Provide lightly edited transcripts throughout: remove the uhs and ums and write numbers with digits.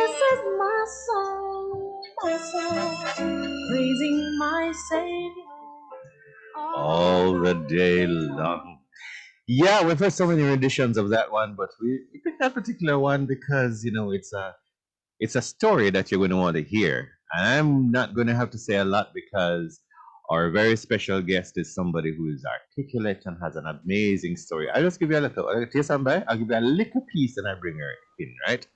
is my song, praising my Savior all the day long. Yeah, we've heard so many renditions of that one, but we picked that particular one because it's a story that you're going to want to hear. And I'm not going to have to say a lot because our very special guest is somebody who is articulate and has an amazing story. I'll just give you a little, I'll give you a little piece and I bring her in, right?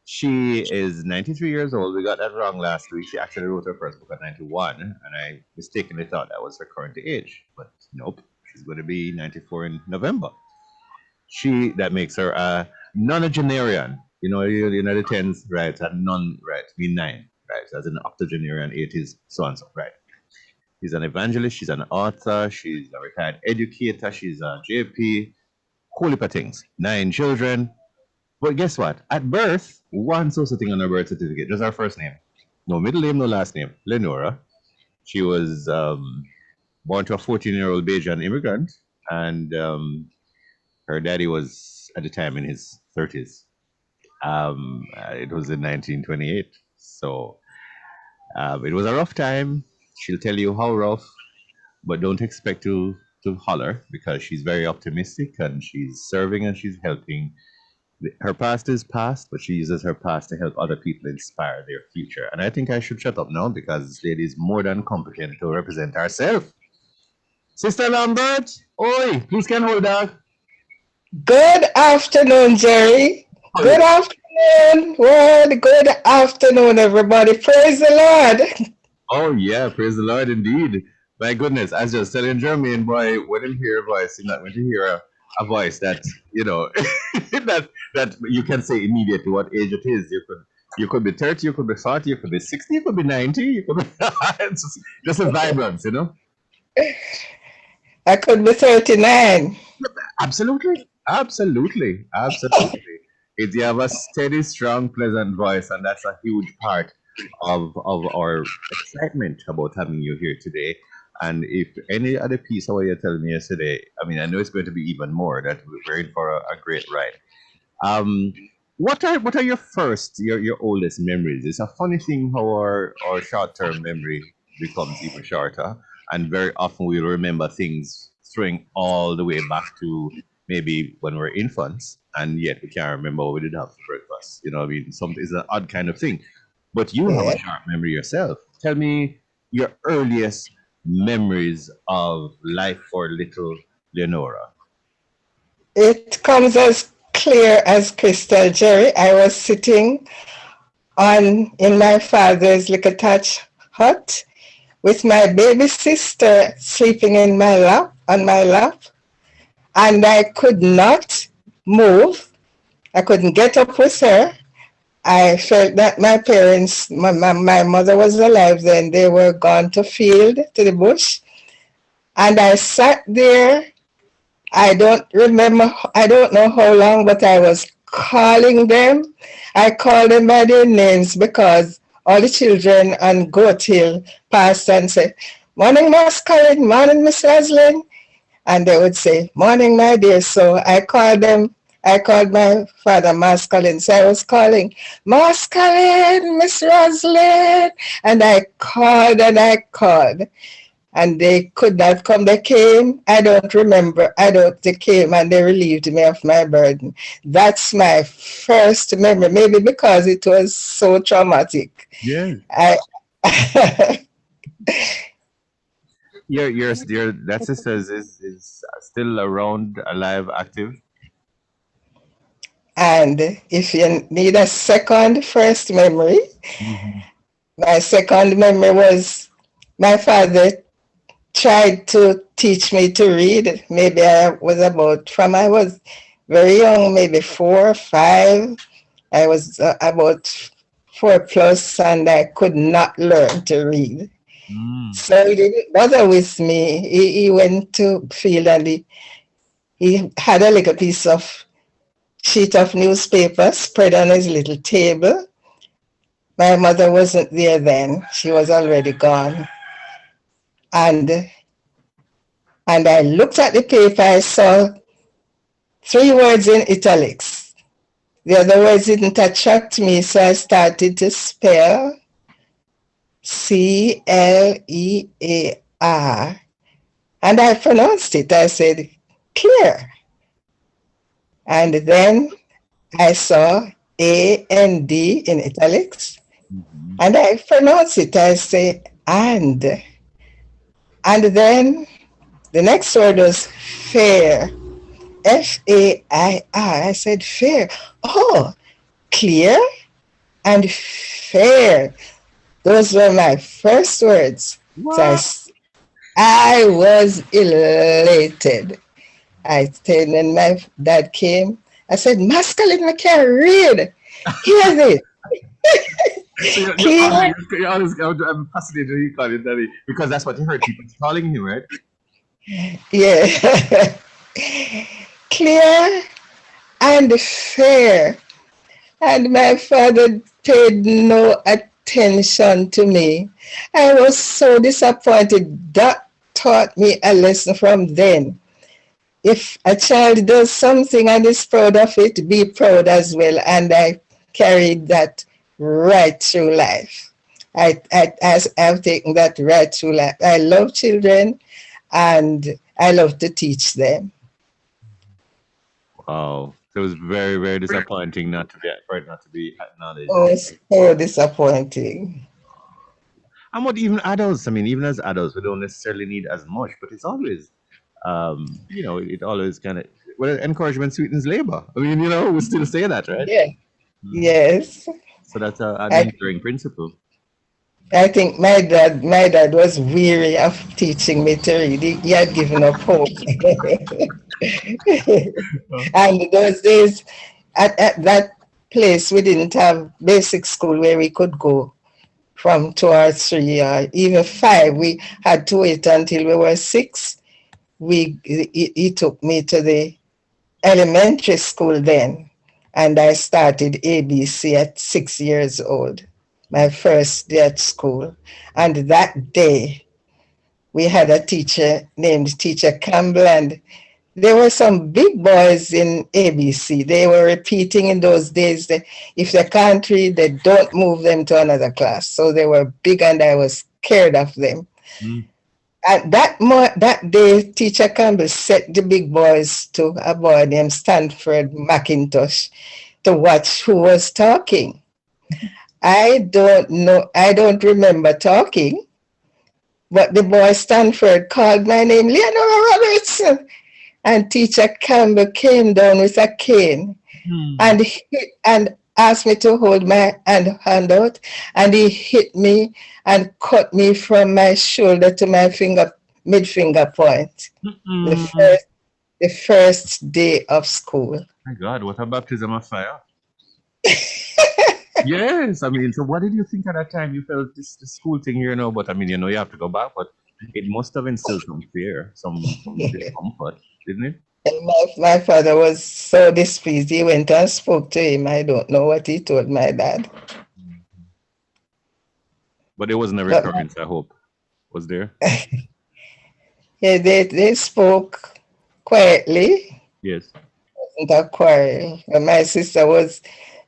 She is 93 years old. We got that wrong last week. She actually wrote her first book at 91, and I mistakenly thought that was her current age. But nope, she's going to be 94 in November. That makes her a nonagenarian. The tens, right? And non, right? Mean nine, right? As an octogenarian, 80s, so and so, right? She's an evangelist. She's an author. She's a retired educator. She's a JP. Whole heap of things. 9 children. But guess what? At birth, one social thing on her birth certificate, just her first name. No middle name, no last name. Leanora. She was born to a 14-year-old Bajan immigrant, and her daddy was at the time in his 30s. It was in 1928. So it was a rough time. She'll tell you how rough, but don't expect to holler because she's very optimistic and she's serving and she's helping. Her past is past, but she uses her past to help other people inspire their future. And I think I should shut up now because this lady is more than competent to represent herself. Sister Lambert, oi, please can hold that. Good afternoon, Jerry. Good afternoon, world. Good afternoon, everybody. Praise the Lord. Oh, yeah, praise the Lord indeed. My goodness, I was just telling Jermaine, boy, when you hear a voice, you're not going to hear a voice that, that you can say immediately what age it is. You could be 30, you could be 40, you could be 60, you could be 90, you could be it's just a vibrance, I could be 39. Absolutely. You have a steady, strong, pleasant voice, and that's a huge part of our excitement about having you here today. And if any other piece of what you're telling me yesterday, I mean, I know it's going to be even more, that we're in for a great ride. What are your oldest memories? It's a funny thing how our short-term memory becomes even shorter, and very often we'll remember things throwing all the way back to maybe when we're infants, and yet we can't remember what we did have for breakfast. I mean, it's an odd kind of thing. But you have a sharp memory yourself. Tell me your earliest memories of life for little Leanora. It comes as clear as crystal, Jerry. I was sitting in my father's little thatch hut with my baby sister sleeping on my lap, and I could not move. I couldn't get up with her. I felt that my parents, my mother was alive then, they were gone to field, to the bush. And I sat there. I don't know how long, but I was calling them. I called them by their names because all the children on Goat Hill passed and said, "Morning, Miss Colin, morning, Miss Roslyn." And they would say, "Morning, my dear." So I called my father, Mas Colin. So I was calling, "Mas Colin, Miss Roslyn." And I called. And they could not come. They came. I don't remember. They came and they relieved me of my burden. That's my first memory, maybe because it was so traumatic. Yeah. Your that sister is still around, alive, active. And if you need a first memory, my second memory was my father tried to teach me to read. Maybe I was very young, maybe 4 or 5. I was about 4 plus, and I could not learn to read. So he didn't bother with me. He went to field and he had a little piece of sheet of newspaper spread on his little table. My mother wasn't there then. She was already gone. And I looked at the paper. I saw 3 words in italics. The other words didn't attract me, so I started to spell Clear. And I pronounced it. I said, clear. And then I saw AND in italics. Mm-hmm. And I pronounced it. I say, and. And then the next word was fair. FAIR. I said, fair. Oh, clear and fair. Those were my first words. So I was elated. I said, when my dad came, I said, masculine, I can't read. Hear this. I'm fascinated when you call it daddy, because that's what you heard people calling him, right? Yeah. Clear and fair. And my father paid no attention to me. I was so disappointed. That taught me a lesson from then. If a child does something and is proud of it, be proud as well. And I carried that right through life. I've taken that right through life. I love children and I love to teach them. Wow. So it was very, very disappointing for it not to be acknowledged. Oh, so disappointing. And what even adults, I mean, even as adults, we don't necessarily need as much, but it's always, it always kind of, encouragement sweetens labor. I mean, we still say that, right? Yeah. Mm-hmm. Yes. So that's an enduring principle. I think my dad was weary of teaching me to read. He had given up hope. And those days, at that place, we didn't have basic school where we could go from 2 or 3 or even 5. We had to wait until we were 6. He took me to the elementary school then, and I started ABC at 6 years old, my first day at school. And that day, we had a teacher named Teacher Campbell, and there were some big boys in ABC. They were repeating in those days that if they can't read, they don't move them to another class. So they were big, and I was scared of them. Mm. And that day, Teacher Campbell set the big boys to a boy named Stanford McIntosh to watch who was talking. I don't remember talking, but the boy Stanford called my name, Leanora Robertson. And Teacher Campbell came down with a cane and asked me to hold my hand out, and he hit me and cut me from my shoulder to my mid-finger point. Mm-hmm. The first day of school. My God, what a baptism of fire. Yes, I mean, so what did you think at that time? You felt this school thing here, but I mean, you have to go back, but it must have instilled some fear, some discomfort, didn't it? And my father was so displeased. He went and spoke to him. I don't know what he told my dad. But there wasn't a recurrence, I hope. Was there? Yeah, they spoke quietly. Yes. It wasn't a quarrel. And my sister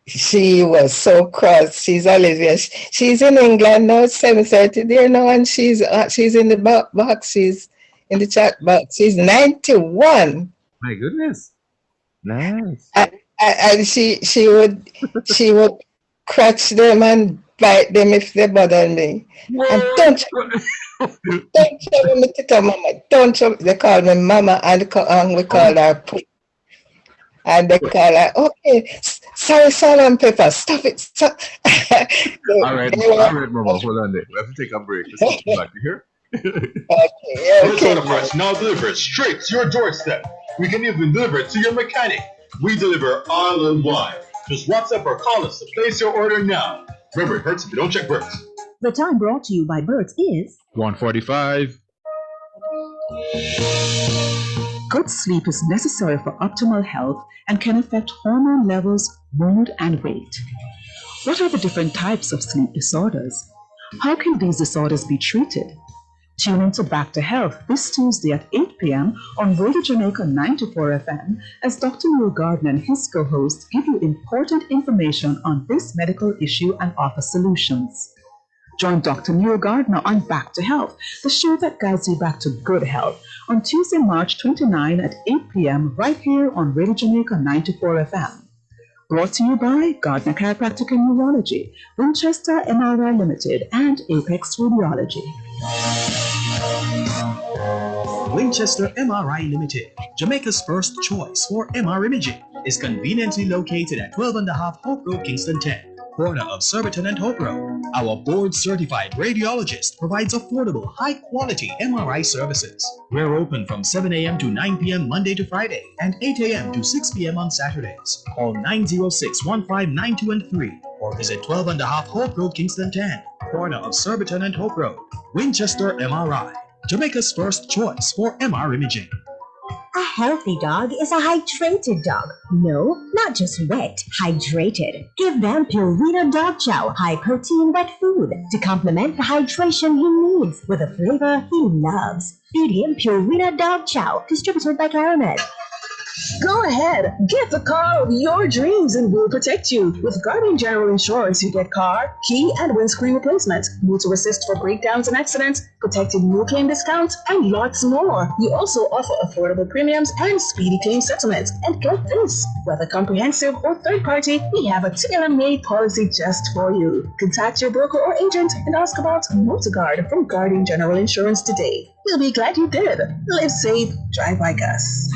she was so cross. She's Olivia. She's in England now. It's 7:30 there now, and she's in the box. She's in the chat box. She's 91. My goodness, nice. And she would crutch them and bite them if they bother me. And don't trouble me, Tita Mama. Don't trouble. They call me Mama, and we call her Put. And they call her, okay, sorry, salt and pepper, stop it. Stop. All right, Mama, hold on there. We have to take a break. Let's come back here. Okay. Parts now delivered straight to your doorstep. We can even deliver it to your mechanic. We deliver island-wide. Just WhatsApp or call us to place your order now. Remember, it hurts if you don't check Bert's. The time brought to you by Bert's is 1:45. Good sleep is necessary for optimal health and can affect hormone levels, mood, and weight. What are the different types of sleep disorders? How can these disorders be treated? Tune in to Back to Health this Tuesday at 8 p.m. on Radio Jamaica 94 FM as Dr. Neil Gardner and his co-host give you important information on this medical issue and offer solutions. Join Dr. Neil Gardner on Back to Health, the show that guides you back to good health, on Tuesday, March 29 at 8 p.m. right here on Radio Jamaica 94 FM. Brought to you by Gardner Chiropractic and Neurology, Winchester MRI Limited, and Apex Radiology. Winchester MRI Limited, Jamaica's first choice for MR imaging, is conveniently located at 12.5 Hope Road, Kingston 10. Corner of Surbiton and Hope Road. Our board-certified radiologist provides affordable, high-quality MRI services. We're open from 7 a.m. to 9 p.m. Monday to Friday and 8 a.m. to 6 p.m. on Saturdays. Call 906-1592 and 3 or visit 12.5 Hope Road, Kingston 10, corner of Surbiton and Hope Road. Winchester MRI, Jamaica's first choice for MR imaging. A healthy dog is a hydrated dog. No, not just wet, hydrated. Give them Purina Dog Chow, high-protein wet food to complement the hydration he needs with a flavor he loves. Feed him Purina Dog Chow, distributed by Caramed. Go ahead, get the car of your dreams and we'll protect you. With Guardian General Insurance, you get car, key, and windscreen replacement, motor assist for breakdowns and accidents, protected new claim discounts, and lots more. We also offer affordable premiums and speedy claim settlements. And get this, whether comprehensive or third party, we have a tailor-made policy just for you. Contact your broker or agent and ask about MotorGuard from Guardian General Insurance today. We'll be glad you did. Live safe, drive like us.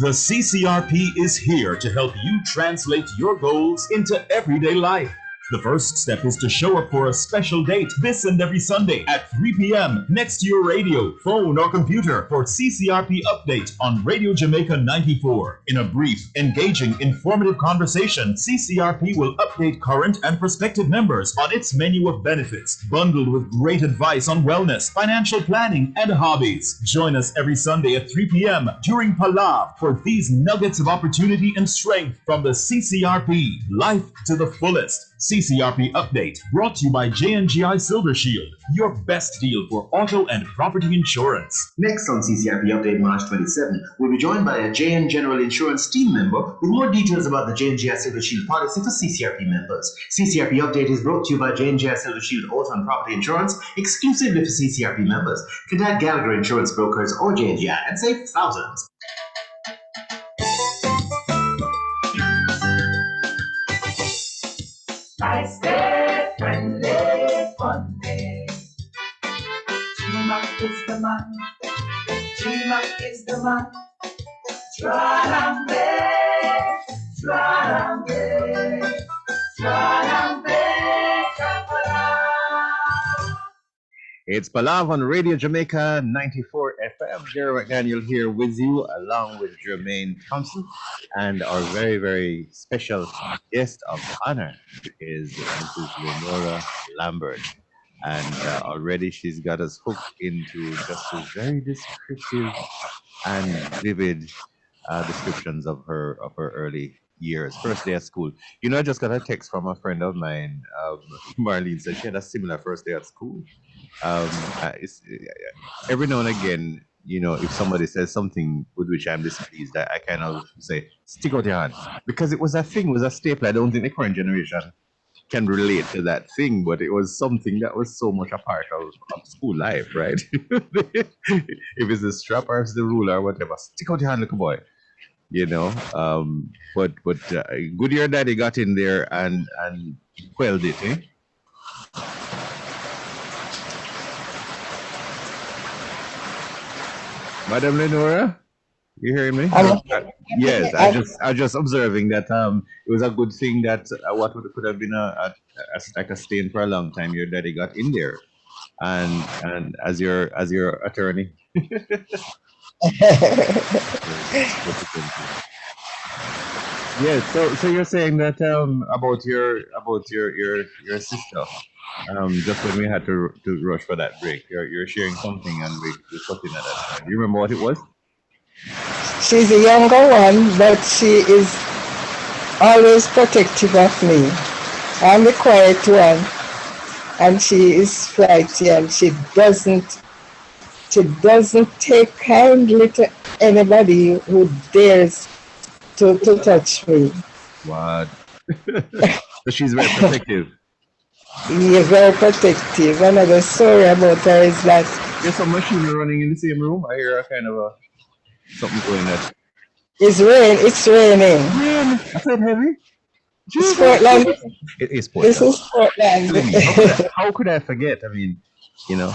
The CCRP is here to help you translate your goals into everyday life. The first step is to show up for a special date this and every Sunday at 3 p.m. next to your radio, phone, or computer for CCRP Update on Radio Jamaica 94. In a brief, engaging, informative conversation, CCRP will update current and prospective members on its menu of benefits, bundled with great advice on wellness, financial planning, and hobbies. Join us every Sunday at 3 p.m. during PALAV for these nuggets of opportunity and strength from the CCRP. Life to the fullest. CCRP Update, brought to you by JNGI Silver Shield, your best deal for auto and property insurance. Next on CCRP Update March 27, we'll be joined by a JN General Insurance team member with more details about the JNGI Silver Shield policy for CCRP members. CCRP Update is brought to you by JNGI Silver Shield Auto and Property Insurance, exclusively for CCRP members. Contact Gallagher Insurance Brokers or JNGI and save thousands. I stay friendly, funny. Chima is the man. Chima is the man. Try It's PALAV on Radio Jamaica 94 FM. Gerrard McDaniel here with you, along with Jermaine Thompson, and our very, very special guest of honor is Mrs. Leanora Lambert. And already she's got us hooked into just a very descriptive and vivid descriptions of her early years, first day at school. You know, I just got a text from a friend of mine, Marlene, said she had a similar first day at school. Every now and again, you know, if somebody says something with which I'm displeased, I kind of say, stick out your hand. Because it was a thing, it was a staple. I don't think the current generation can relate to that thing, but it was something that was so much a part of school life, right? If it's the strap or it's the ruler or whatever, stick out your hand, little boy. You know, but good your daddy got in there and quelled it, eh? Madam Leanora, you hearing me? Yes, I just observing that it was a good thing that what could have been like a stain for a long time. Your daddy got in there, and as your attorney. Yes, so you're saying that about your sister. Just when we had to rush for that break, you're sharing something and we're talking at that time. Do you remember what it was? She's a younger one, but she is always protective of me. I'm the quiet one. and she is flighty, and she doesn't take kindly to anybody who dares to touch me. What? So she's very protective. You're very protective. Another story about her is that There's some machinery running in the same room. I hear a kind of a something going on. it's raining. Man, I said heavy. It's Portland. It is This Portland. is Portland. How could I forget? I mean, you know,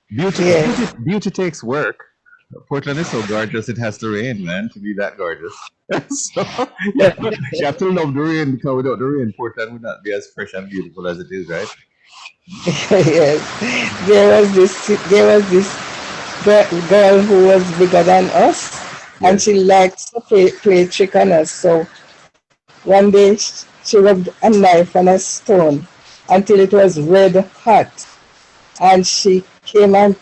beauty, Yeah. beauty takes work. Portland is so gorgeous; it has to rain, man, to be that gorgeous. So yeah, you have to love the rain because without the rain, Portland would not be as fresh and beautiful as it is, right? Yes. There was this girl who was bigger than us, and Yes. she liked to play trick on us. So one day she rubbed a knife on a stone until it was red hot, and she came and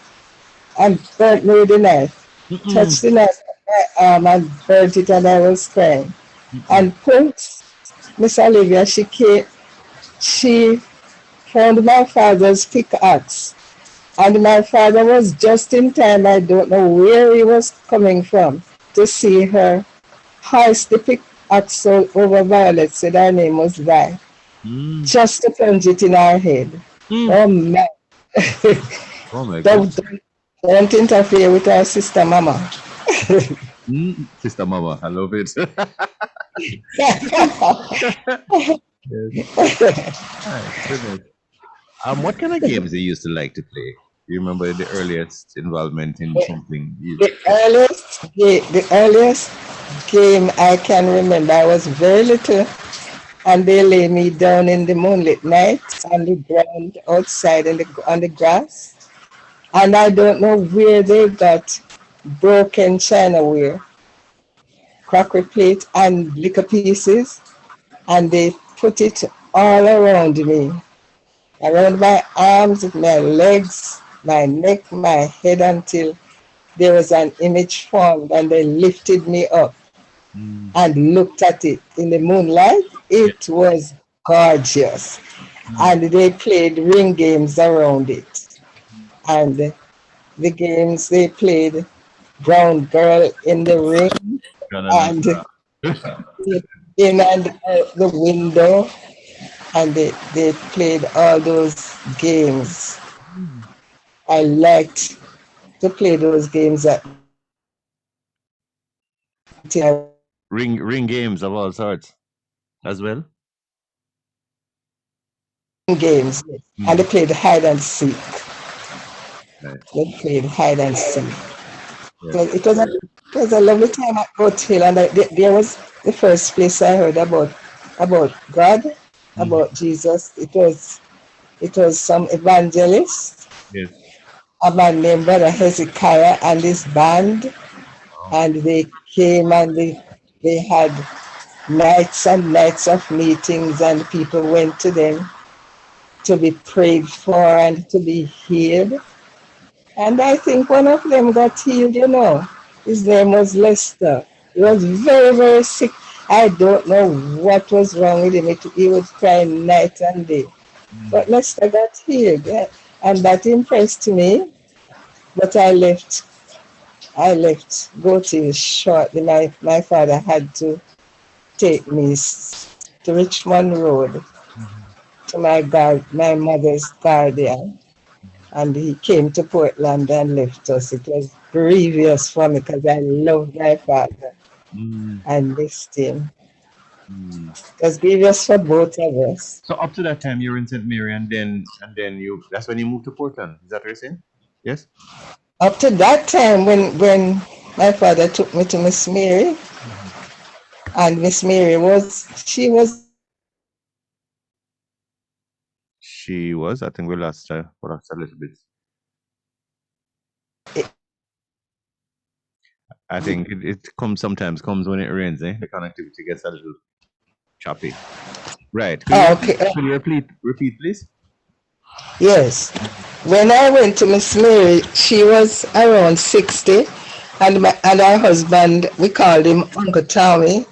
burnt me with the knife. Touched the knife on my arm and burnt it, and I was crying. And Punks, Miss Olivia, she found my father's pickaxe. And my father was just in time, I don't know where he was coming from, to see her hoist the pickaxe over Violet, said her name was Vi, Mm, just to plunge it in her head. mm. Oh man. Oh my don't, God. don't interfere with our sister mama. Sister Mama, I love it. Yes. Nice, goodness. What kind of games you used to like to play? Do you remember the earliest involvement in something? The earliest game I can remember, I was very little, and they lay me down in the moonlit night on the ground outside on the grass, and I don't know where they got broken chinaware, crockery plate, and liquor pieces, and they put it all around me, around my arms, my legs, my neck, my head, until there was an image formed, and they lifted me up Mm, and looked at it in the moonlight. yeah. It was gorgeous. Mm, And they played ring games around it. And the games they played, Brown Girl in the Ring, and in and out the window, and they played all those games. I liked to play those games at ring games of all sorts as well. games, and they Mm, played hide and seek. right. They played hide and seek. Yes. So it was a lovely time at Goat Hill, and there was the first place I heard about God, Mm, about Jesus. It was some evangelist, yes. a man named Brother Hezekiah and his band, Wow. and they came and they had nights and nights of meetings, and people went to them to be prayed for and to be healed. And I think one of them got healed, you know. His name was Lester. He was very, very sick. I don't know what was wrong with him. He would cry night and day. Mm, But Lester got healed, yeah. And that impressed me. But I left Goat Hill shortly. My father had to take me to Richmond Road mhm, to my mother's guardian. And he came to Portland and left us. It was grievous for me because I loved my father. mm, I missed him. mm. It was grievous for both of us. So up to that time you were in St. Mary, and then you that's when you moved to Portland. Is that what you're saying? Yes? Up to that time when my father took me to Miss Mary, Mhm. and Miss Mary she was She was. I think we lost her for us a little bit. I think it sometimes comes when it rains, eh? The connectivity gets a little choppy. Right. okay. Could you repeat, please? Yes. When I went to Miss Mary, she was around 60, and her husband, we called him Uncle Tommy.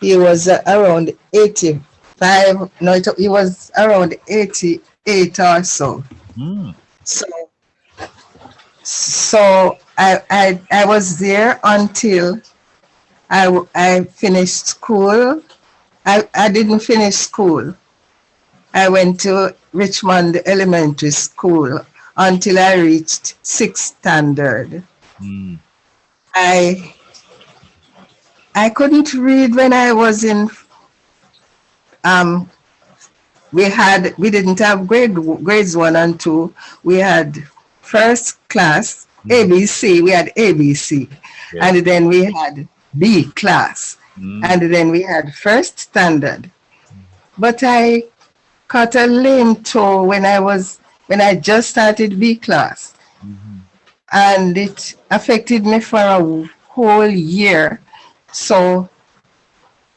He was around 85. No, he was around 80, 8 or so. Mm. So I was there until I finished school. I didn't finish school. I went to Richmond Elementary School until I reached 6th standard. Mm. I couldn't read when I was in we didn't have grades 1 and 2. We had first class, ABC, we had ABC. Yeah. And then we had B class. And then we had first standard. But I caught a lame toe when I just started B class. And it affected me for a whole year. So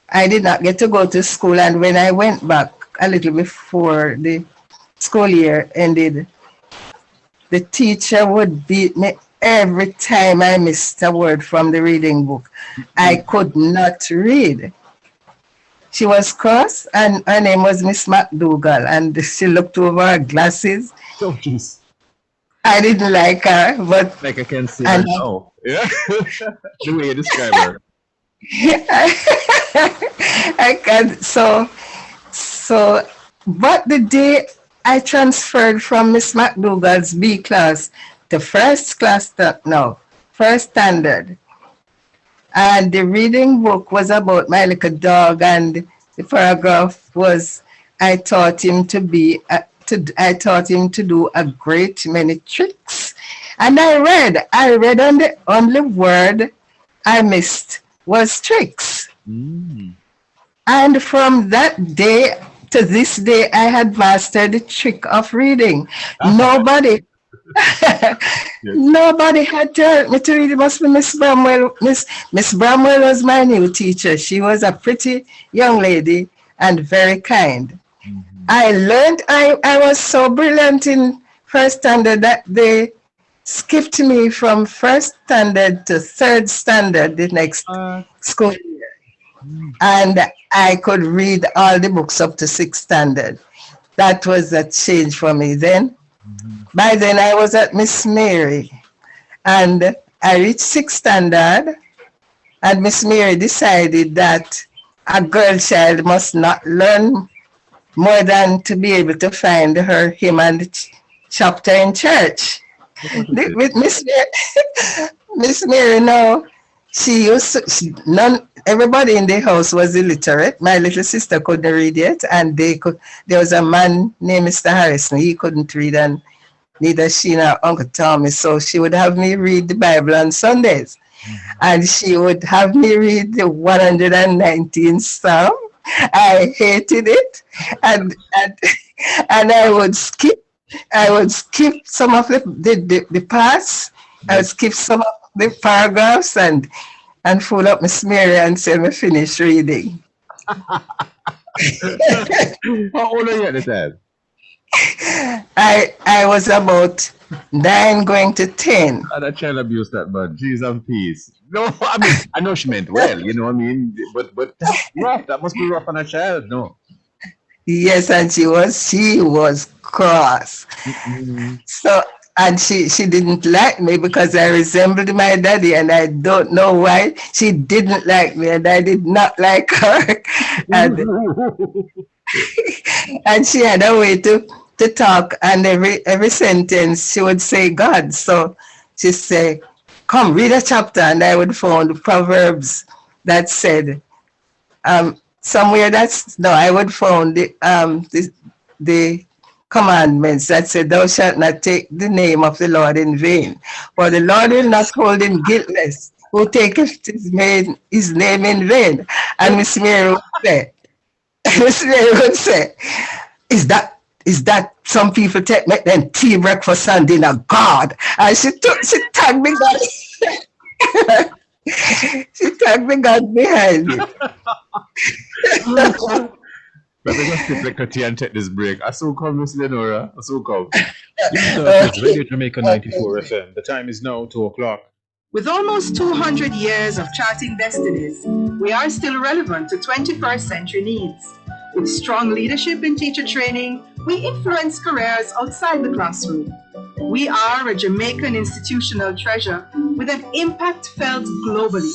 I did not get to go to school. And when I went back a little before the school year ended, the teacher would beat me every time I missed a word from the reading book. I could not read. She was cross, and her name was Miss McDougall, and she looked over her glasses. Oh, jeez. I didn't like her, but... Like I can see her now. Yeah? The way you describe her. I can, but the day I transferred from Miss McDougall's B class to first standard, and the reading book was about my little dog, and the paragraph was, I taught him to do a great many tricks. And I read, and the only word I missed was tricks. And from that day to this day, I had mastered the trick of reading. Nobody had taught me to read. It must be Miss Bramwell. Miss Bramwell was my new teacher. She was a pretty young lady and very kind. I learned, I was so brilliant in first standard that they skipped me from first standard to third standard the next school year. And I could read all the books up to 6th standard. That was a change for me then. By then I was at Miss Mary, and I reached 6th standard, and Miss Mary decided that a girl child must not learn more than to be able to find her hymn and chapter in church. With Miss Mary now, everybody in the house was illiterate. My little sister couldn't read yet, and there was a man named Mr. Harrison. He couldn't read, and neither she nor Uncle Tommy. So she would have me read the Bible on Sundays, and she would have me read the 119th Psalm. I hated it, and I would skip some of the parts. I would skip some of the paragraphs and fool up Miss Mary and say me finish reading. How old are you at the time? I was about 9 going to 10. That child abuse that bad. Jeez and peace. No, I mean, I know she meant well, you know what I mean? But that's rough. That must be rough on a child, no? Yes, and she was cross. So, and she didn't like me because I resembled my daddy, and I don't know why she didn't like me, and I did not like her. And she had a way to talk, and every sentence she would say God. So she say, come read a chapter, and I would find Proverbs that said somewhere I would find the commandments that said, thou shalt not take the name of the Lord in vain, for the Lord will not hold him guiltless who taketh his name in vain. And Miss Mary would say, is that some people make them tea, breakfast, and dinner God? And she tagged me God. She tagged me God behind me. But I just take like a tea and take this break. I so come, Miss Leanora. I so come. It's Radio Jamaica 94 FM. The time is now 2 o'clock. With almost 200 years of charting destinies, we are still relevant to 21st century needs. With strong leadership in teacher training, We influence careers outside the classroom. We are a Jamaican institutional treasure with an impact felt globally.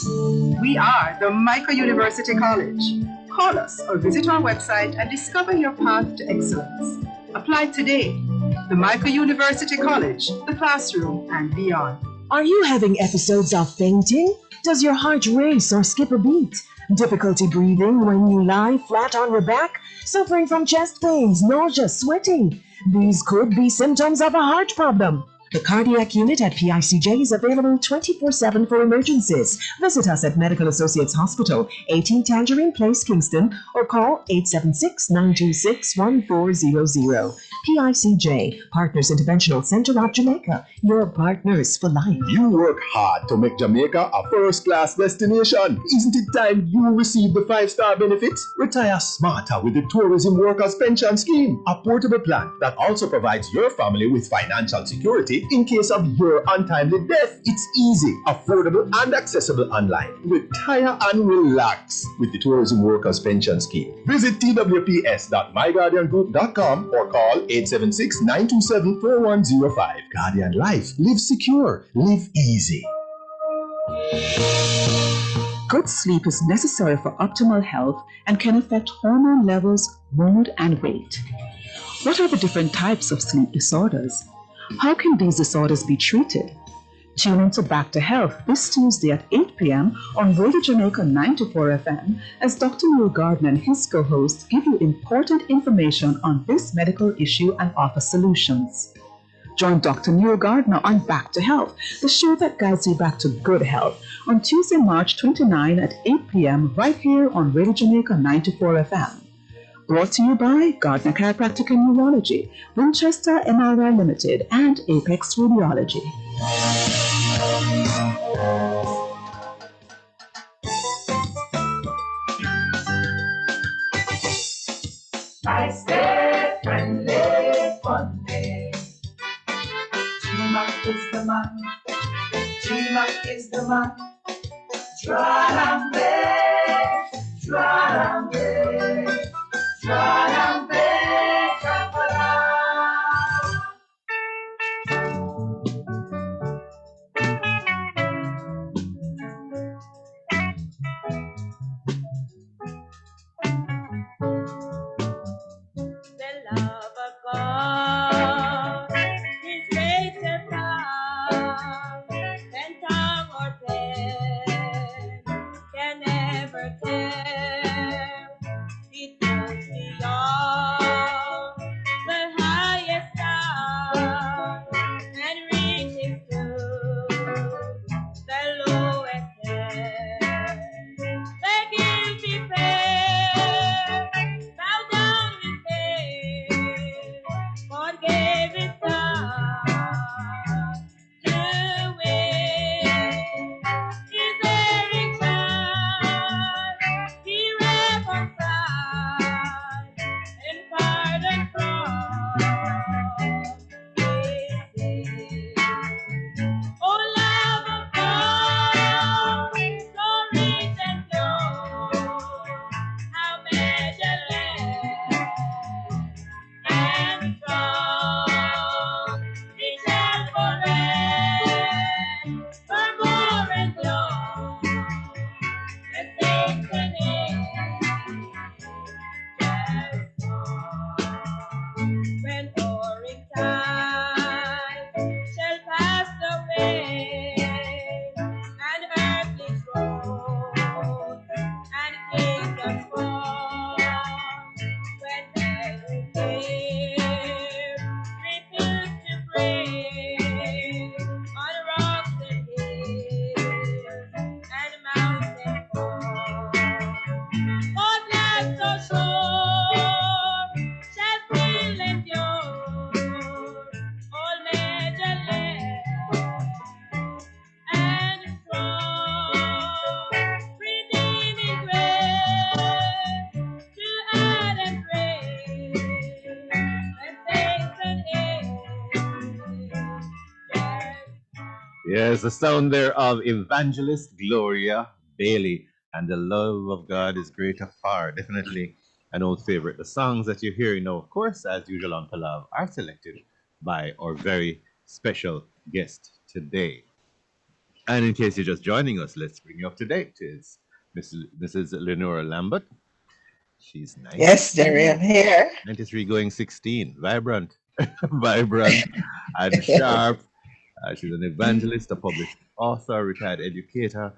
We are the Micro University College. Call us or visit our website and discover your path to excellence. Apply today. The Micro University College, the classroom, and beyond. Are you having episodes of fainting? Does your heart race or skip a beat? Difficulty breathing when you lie flat on your back? Suffering from chest pains, nausea, sweating? These could be symptoms of a heart problem. The cardiac unit at PICJ is available 24/7 for emergencies. Visit us at Medical Associates Hospital, 18 Tangerine Place, Kingston, or call 876-926-1400. PICJ, Partners Interventional Center of Jamaica, your partners for life. You work hard to make Jamaica a first-class destination. Isn't it time you receive the 5-star benefits? Retire smarter with the Tourism Workers Pension Scheme, a portable plan that also provides your family with financial security in case of your untimely death. It's easy, affordable, and accessible online. Retire and relax with the Tourism Workers Pension Scheme. Visit twps.myguardiangroup.com or call 876-927-4105. Guardian Life. Live secure. Live easy. Good sleep is necessary for optimal health and can affect hormone levels, mood, and weight. What are the different types of sleep disorders? How can these disorders be treated? Tune in to Back to Health this Tuesday at 8 p.m. on Radio Jamaica 94 FM as Dr. Neil Gardner and his co-hosts give you important information on this medical issue and offer solutions. Join Dr. Neil Gardner on Back to Health, the show that guides you back to good health, on Tuesday, March 29 at 8 p.m. right here on Radio Jamaica 94 FM. Brought to you by Gardner Chiropractic and Neurology, Winchester MRI Limited, and Apex Radiology. Nice day, friendly, fun day. G-Mac is the man. G-Mac is the man. Drambe, Drambe, Drambe, Kapala. The love of God is greater than tongue or pen can ever tell. It goes beyond the highest star and reaches to the lowest hell. The guilty pair bow down with pain. God gave His Son to win His very child. He reconciled and pardoned from His sin. Oh, love of God, so rich and pure, how majestic and strong, reaches forevermore and long. The saints and angels when pouring time shall pass away, and earthly throne and kingdoms fall, when every fear refuse to pray on rocks and hills and mountain fall. God's love so sure shall still endure, all measure and strong, redeeming grace to add and praise, and saints and angels. Yes, the sound there of Evangelist Gloria Bailey. And the love of God is greater far, definitely. an old favorite. The songs that you're hearing now, of course, as usual on PALAV, are selected by our very special guest today. And in case you're just joining us, let's bring you up to date. It's Mrs. Leanora Lambert. She's 93. Yes, Jerry, I'm here. 93 going 16. Vibrant. Vibrant and sharp. She's an evangelist, a published author, retired educator,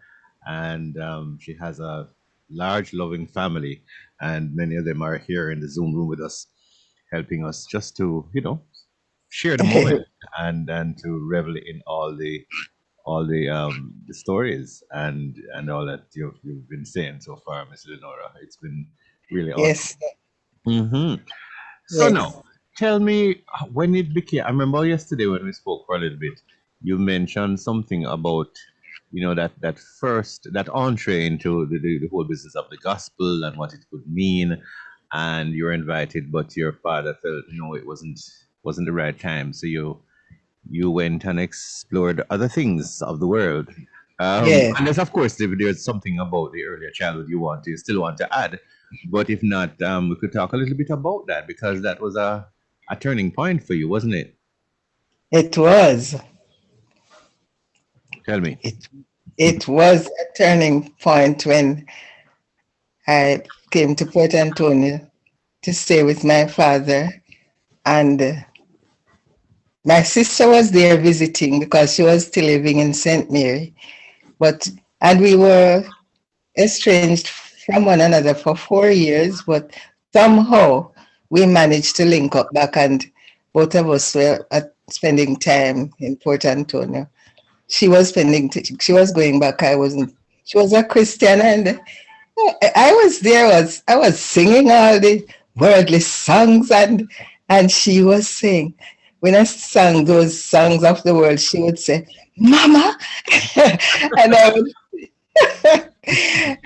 and she has a large, loving family. And many of them are here in the Zoom room with us, helping us just to, share the moment and to revel in all the stories and all that you've been saying so far, Miss Leanora. It's been really awesome. Yes. Mm-hmm. So Yes. now, tell me when it became. I remember yesterday when we spoke for a little bit. You mentioned something about that entree into the whole business of the gospel and what it could mean, and you were invited, but your father felt it wasn't the right time, so you went and explored other things of the world. Yeah. Unless, of course, if there's something about the earlier childhood you still want to add, but if not, we could talk a little bit about that, because that was a turning point for you, wasn't it? It was. Tell me. It was a turning point when I came to Port Antonio to stay with my father, and my sister was there visiting because she was still living in St. Mary, and we were estranged from one another for 4 years, but somehow we managed to link up back, and both of us were spending time in Port Antonio. She was going back. I wasn't. She was a Christian, and I was there. I was singing all the worldly songs, and she was saying, when I sang those songs of the world, she would say, "Mama," and I would,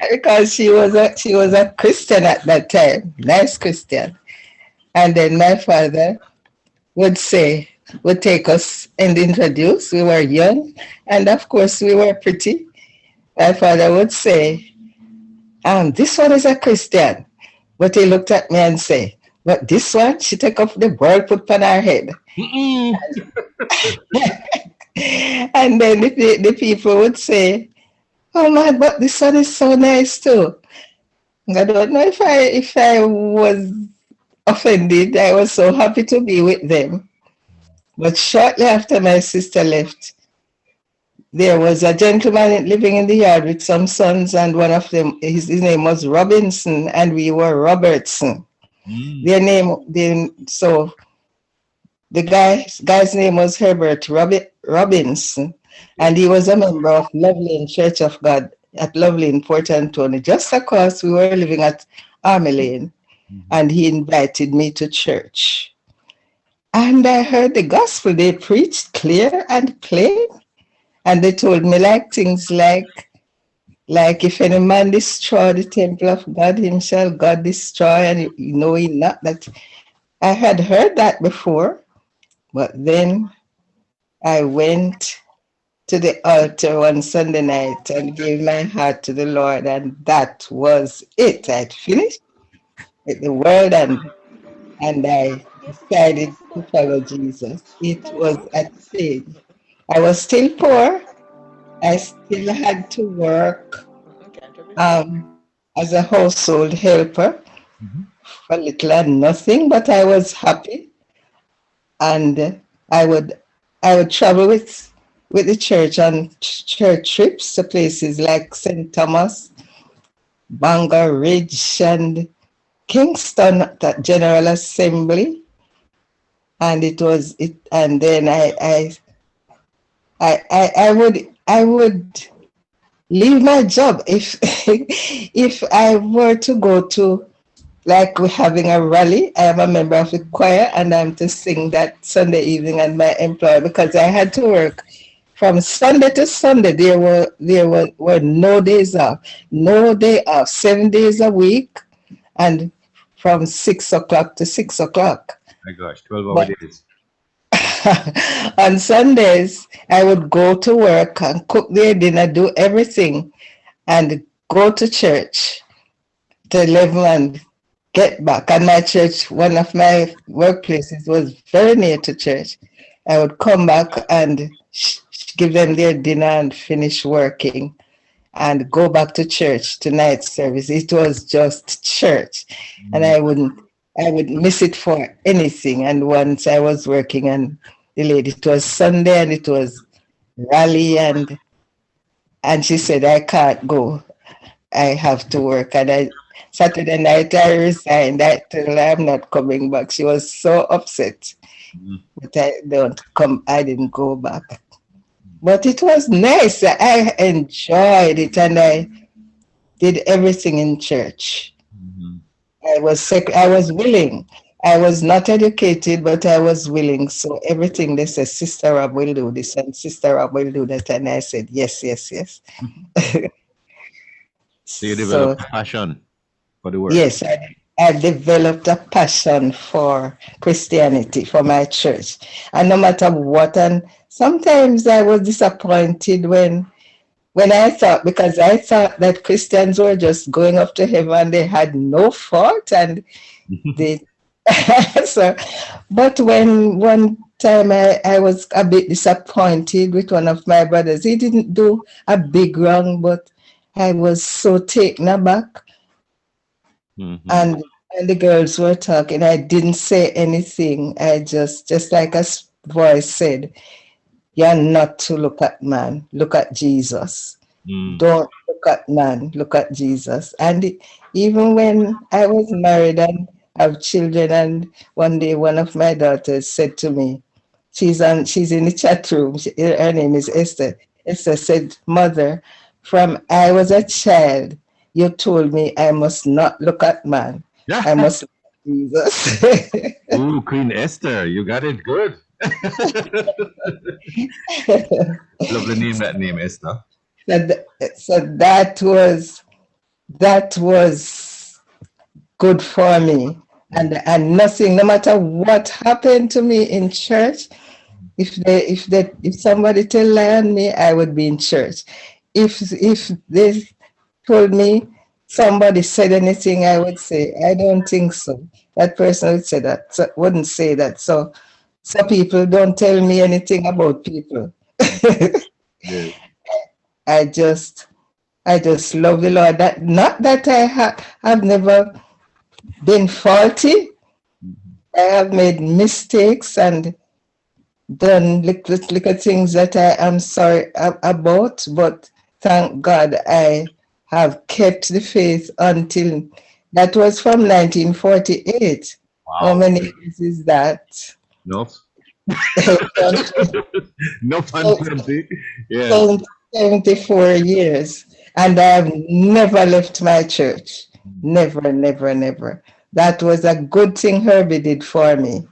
because she was a Christian at that time, nice Christian, and then my father would take us and introduce. We were young, and of course we were pretty. My father would say, "This one is a Christian," but he looked at me and say, "But this one, she take off the world, put on her head." And then the people would say, "Oh man, but this one is so nice too." I don't know if I was offended. I was so happy to be with them. But shortly after my sister left, there was a gentleman living in the yard with some sons, and one of them, his name was Robinson, and we were Robertson. So the guy's name was Herbert Robinson, and he was a member of Loveland Church of God at Loveland, Port Antonio, just across. We were living at Army Lane, and he invited me to church. And I heard the gospel. They preached clear and plain, and they told me things like, if any man destroy the temple of God, him shall God destroy, and knowing not that. I had heard that before, but then I went to the altar one Sunday night and gave my heart to the Lord, and that was it. I'd finished with the word, and I decided to follow Jesus. It was a change. I was still poor. I still had to work as a household helper for little and nothing, but I was happy. And I would travel with the church on church trips to places like St. Thomas, Bangor Ridge, and Kingston at General Assembly. And and then I would leave my job if I were to go to, like, we're having a rally. I am a member of the choir, and I'm to sing that Sunday evening at my employer, because I had to work from Sunday to Sunday. There were no days off, 7 days a week, and from 6 o'clock to 6 o'clock. My gosh, 12-hour days. On Sundays, I would go to work and cook their dinner, do everything, and go to church to 11 and get back. And my church, one of my workplaces was very near to church. I would come back and give them their dinner and finish working and go back to church to night service. It was just church. And I would miss it for anything. And once I was working and the lady, it was Sunday and it was rally and she said, I can't go. I have to work. And Saturday night I resigned. I told her I'm not coming back. She was so upset. But I didn't go back. But it was nice. I enjoyed it and I did everything in church. I was willing. I was not educated, but I was willing. So everything they said, Sister Rob will do this and Sister Rob will do that. And I said, yes, yes, yes. So you developed a passion for the work. Yes, I developed a passion for Christianity, for my church. And no matter what, and sometimes I was disappointed when I thought, because I thought that Christians were just going up to heaven, they had no fault, and but when one time I was a bit disappointed with one of my brothers. He didn't do a big wrong, but I was so taken aback. And the girls were talking. I didn't say anything. I just like a voice said, you're not to look at man, look at Jesus. Don't look at man, look at Jesus. And even when I was married and have children, and one day one of my daughters said to me, she's in the chat room, her name is Esther. Esther said, Mother, from I was a child, you told me I must not look at man. I must look at Jesus. Ooh, Queen Esther, you got it good. Lovely name, that name, Esther. So that was good for me. And nothing, no matter what happened to me in church, if somebody tell lie on me, I would be in church. If they told me somebody said anything, I would say, I don't think so. That person would say that, wouldn't say that. So people don't tell me anything about people. Yeah. I just love the Lord. Not that I have never been faulty. I have made mistakes and done little things that I am sorry about, but thank God I have kept the faith until that was from 1948. Wow. How many years is that? No. No fun, plenty. Yeah. 74 years. And I have never left my church. Never, never, never. That was a good thing Herbie did for me.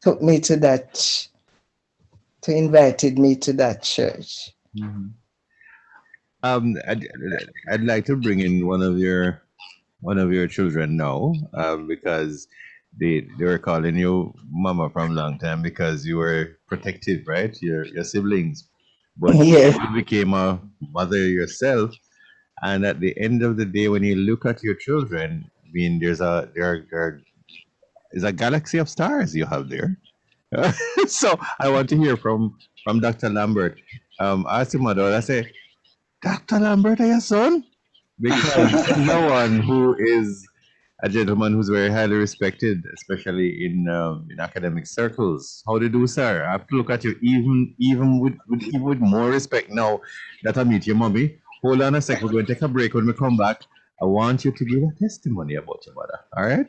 Took me to that, invited me to that church. I'd like to bring in one of your children now, because they were calling you mama from long time because you were protective, right? Your siblings. But Yes. you became a mother yourself, and at the end of the day, when you look at your children, I mean, there's a galaxy of stars you have there. So I want to hear from Dr. Lambert. I asked him, I say, Dr. Lambert, are your son? Because no one who is a gentleman who's very highly respected, especially in academic circles. How do you do, sir? I have to look at you even with more respect now that I meet your mommy. Hold on a sec. We're going to take a break. When we come back, I want you to give a testimony about your mother. All right?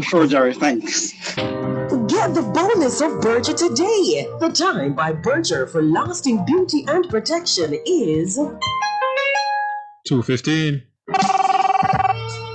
Sure, Jerry. Thanks. Get the bonus of Berger today. The time by Berger for lasting beauty and protection is 2:15.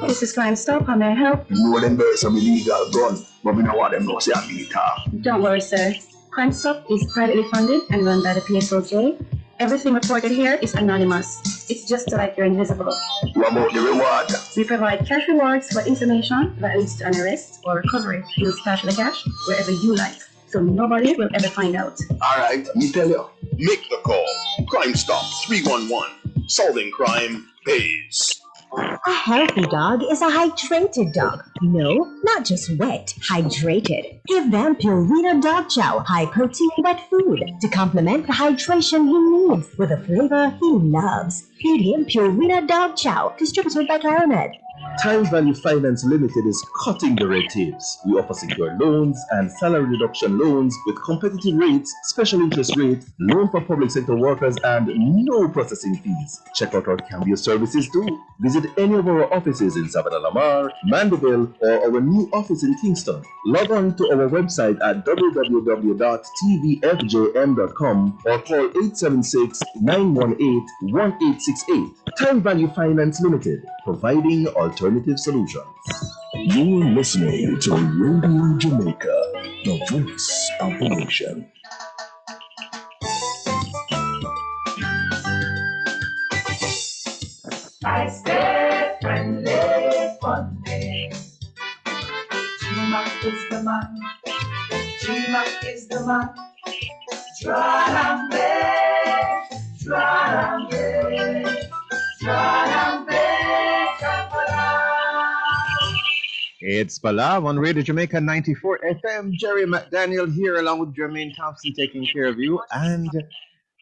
This is Crime Stop. How may I help? You will embrace some illegal gun, but we don't want them to say I'm being tough. Don't worry, sir. Crime Stop is privately funded and run by the PSOJ. Everything reported here is anonymous. It's just like you're invisible. What about the reward? We provide cash rewards for information that leads to an arrest or recovery. Use cash for the cash wherever you like, so nobody will ever find out. All right, me tell you. Make the call. Crime Stop 311. Solving crime pays. A healthy dog is a hydrated dog. No, not just wet, hydrated. Give them Purina Dog Chow, high protein wet food to complement the hydration he needs with a flavor he loves. Feed him Purina Dog Chow, distributed by Clarinet. Times Value Finance Limited is cutting the red tapes. We offer secure loans and salary reduction loans with competitive rates, special interest rates, loan for public sector workers, and no processing fees. Check out our Cambio services too. Visit any of our offices in Savannah Lamar, Mandeville, or our new office in Kingston. Log on to our website at www.tvfjm.com or call 876-918-1868. Time Value Finance Limited, providing alternative solutions. You're listening to Radio Jamaica, the voice of the nation. I stay friendly, funny. G-Mac is the man. G-Mac is the man. Drambe, Drambe, Drambe, It's PALAV on Radio Jamaica 94 FM. Gerry McDaniel here along with Jermaine Thompson taking care of you, and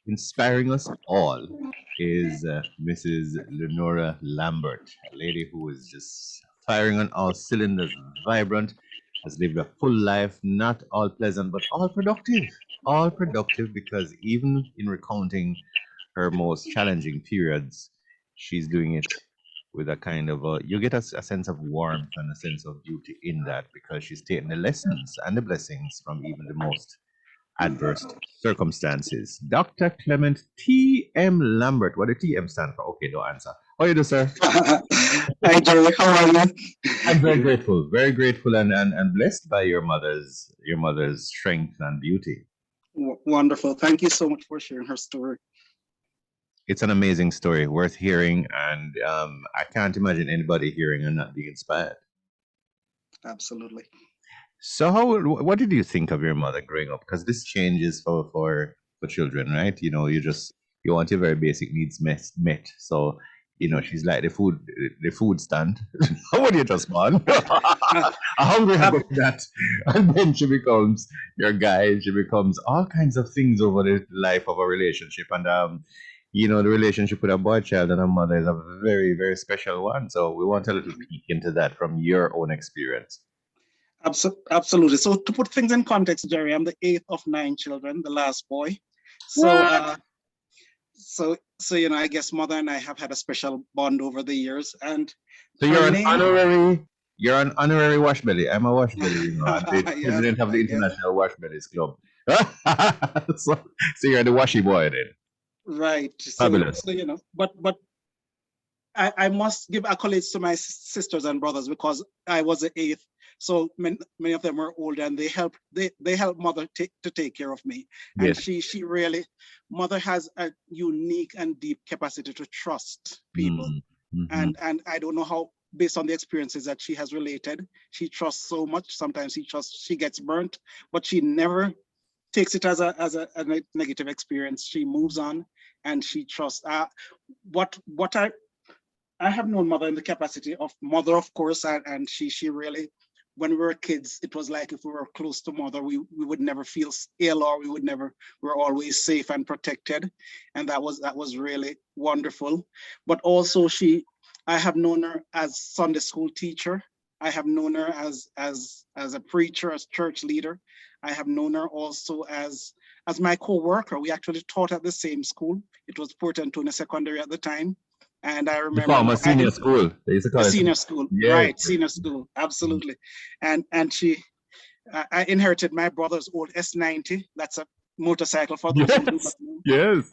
inspiring us all is Mrs. Leanora Lambert, a lady who is just firing on all cylinders, vibrant, has lived a full life, not all pleasant, but all productive. All productive, because even in recounting her most challenging periods, she's doing it with a kind of you get a sense of warmth and a sense of beauty in that, because she's taken the lessons and the blessings from even the most adverse circumstances. Dr. Clement T.M. Lambert. What the T.M. stand for? Okay, don't answer. How are you doing, sir? Hi, Jerry. How are you? I'm very grateful and blessed by your mother's strength and beauty. Wonderful. Thank you so much for sharing her story. It's an amazing story, worth hearing, and I can't imagine anybody hearing and not being inspired. Absolutely. So, what did you think of your mother growing up? Because this changes for children, right? You know, you want your very basic needs met. So, you know, she's like the food stand. When you just born, a hungry habit that, and then she becomes your guide. She becomes all kinds of things over the life of a relationship, and you know, the relationship with a boy child and a mother is a very, very special one. So we want a little peek into that from your own experience. Absolutely. So to put things in context, Jerry, I'm the 8th of 9 children, the last boy. So, so you know, I guess mother and I have had a special bond over the years. And so you're an honorary wash belly. I'm a wash belly, you know. I'm the president of the International Wash Bellies Club. so you're the washy boy then. Right. Fabulous. So you know, but I must give accolades to my sisters and brothers, because I was the 8th. So many of them were older, and they helped mother to take care of me. And yes. she really, mother has a unique and deep capacity to trust people. Mm-hmm. And I don't know how, based on the experiences that she has related, she trusts so much. Sometimes she gets burnt, but she never takes it as a negative experience. She moves on and she trusts. I have known mother in the capacity of mother, of course, and she really, when we were kids, it was like if we were close to mother, we would never feel ill, or we're always safe and protected. And that was really wonderful. But also I have known her as Sunday school teacher. I have known her as a preacher, as church leader. I have known her also as my co-worker. We actually taught at the same school. It was Port Antonio Secondary at the time. And I remember senior school. They used to call it senior school. Yeah. Right, senior school, absolutely. And I inherited my brother's old S90. That's a motorcycle for those who do not know. Yes.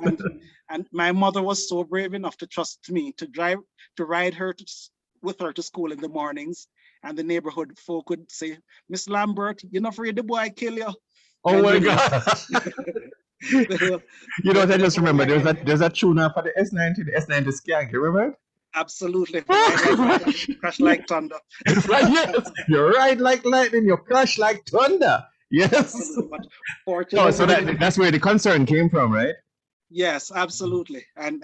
And my mother was so brave enough to trust me to ride with her to school in the mornings. And the neighborhood folk would say, "Miss Lambert, you're not afraid the boy kill you." Oh my God. You know what I just remember? There's a tune for the S90, the S90 Skank, you remember it? Absolutely. Crash like thunder. Right, yes. You ride like lightning, you crash like thunder. Yes. Fortunately, so that's where the concern came from, right? Yes, absolutely. And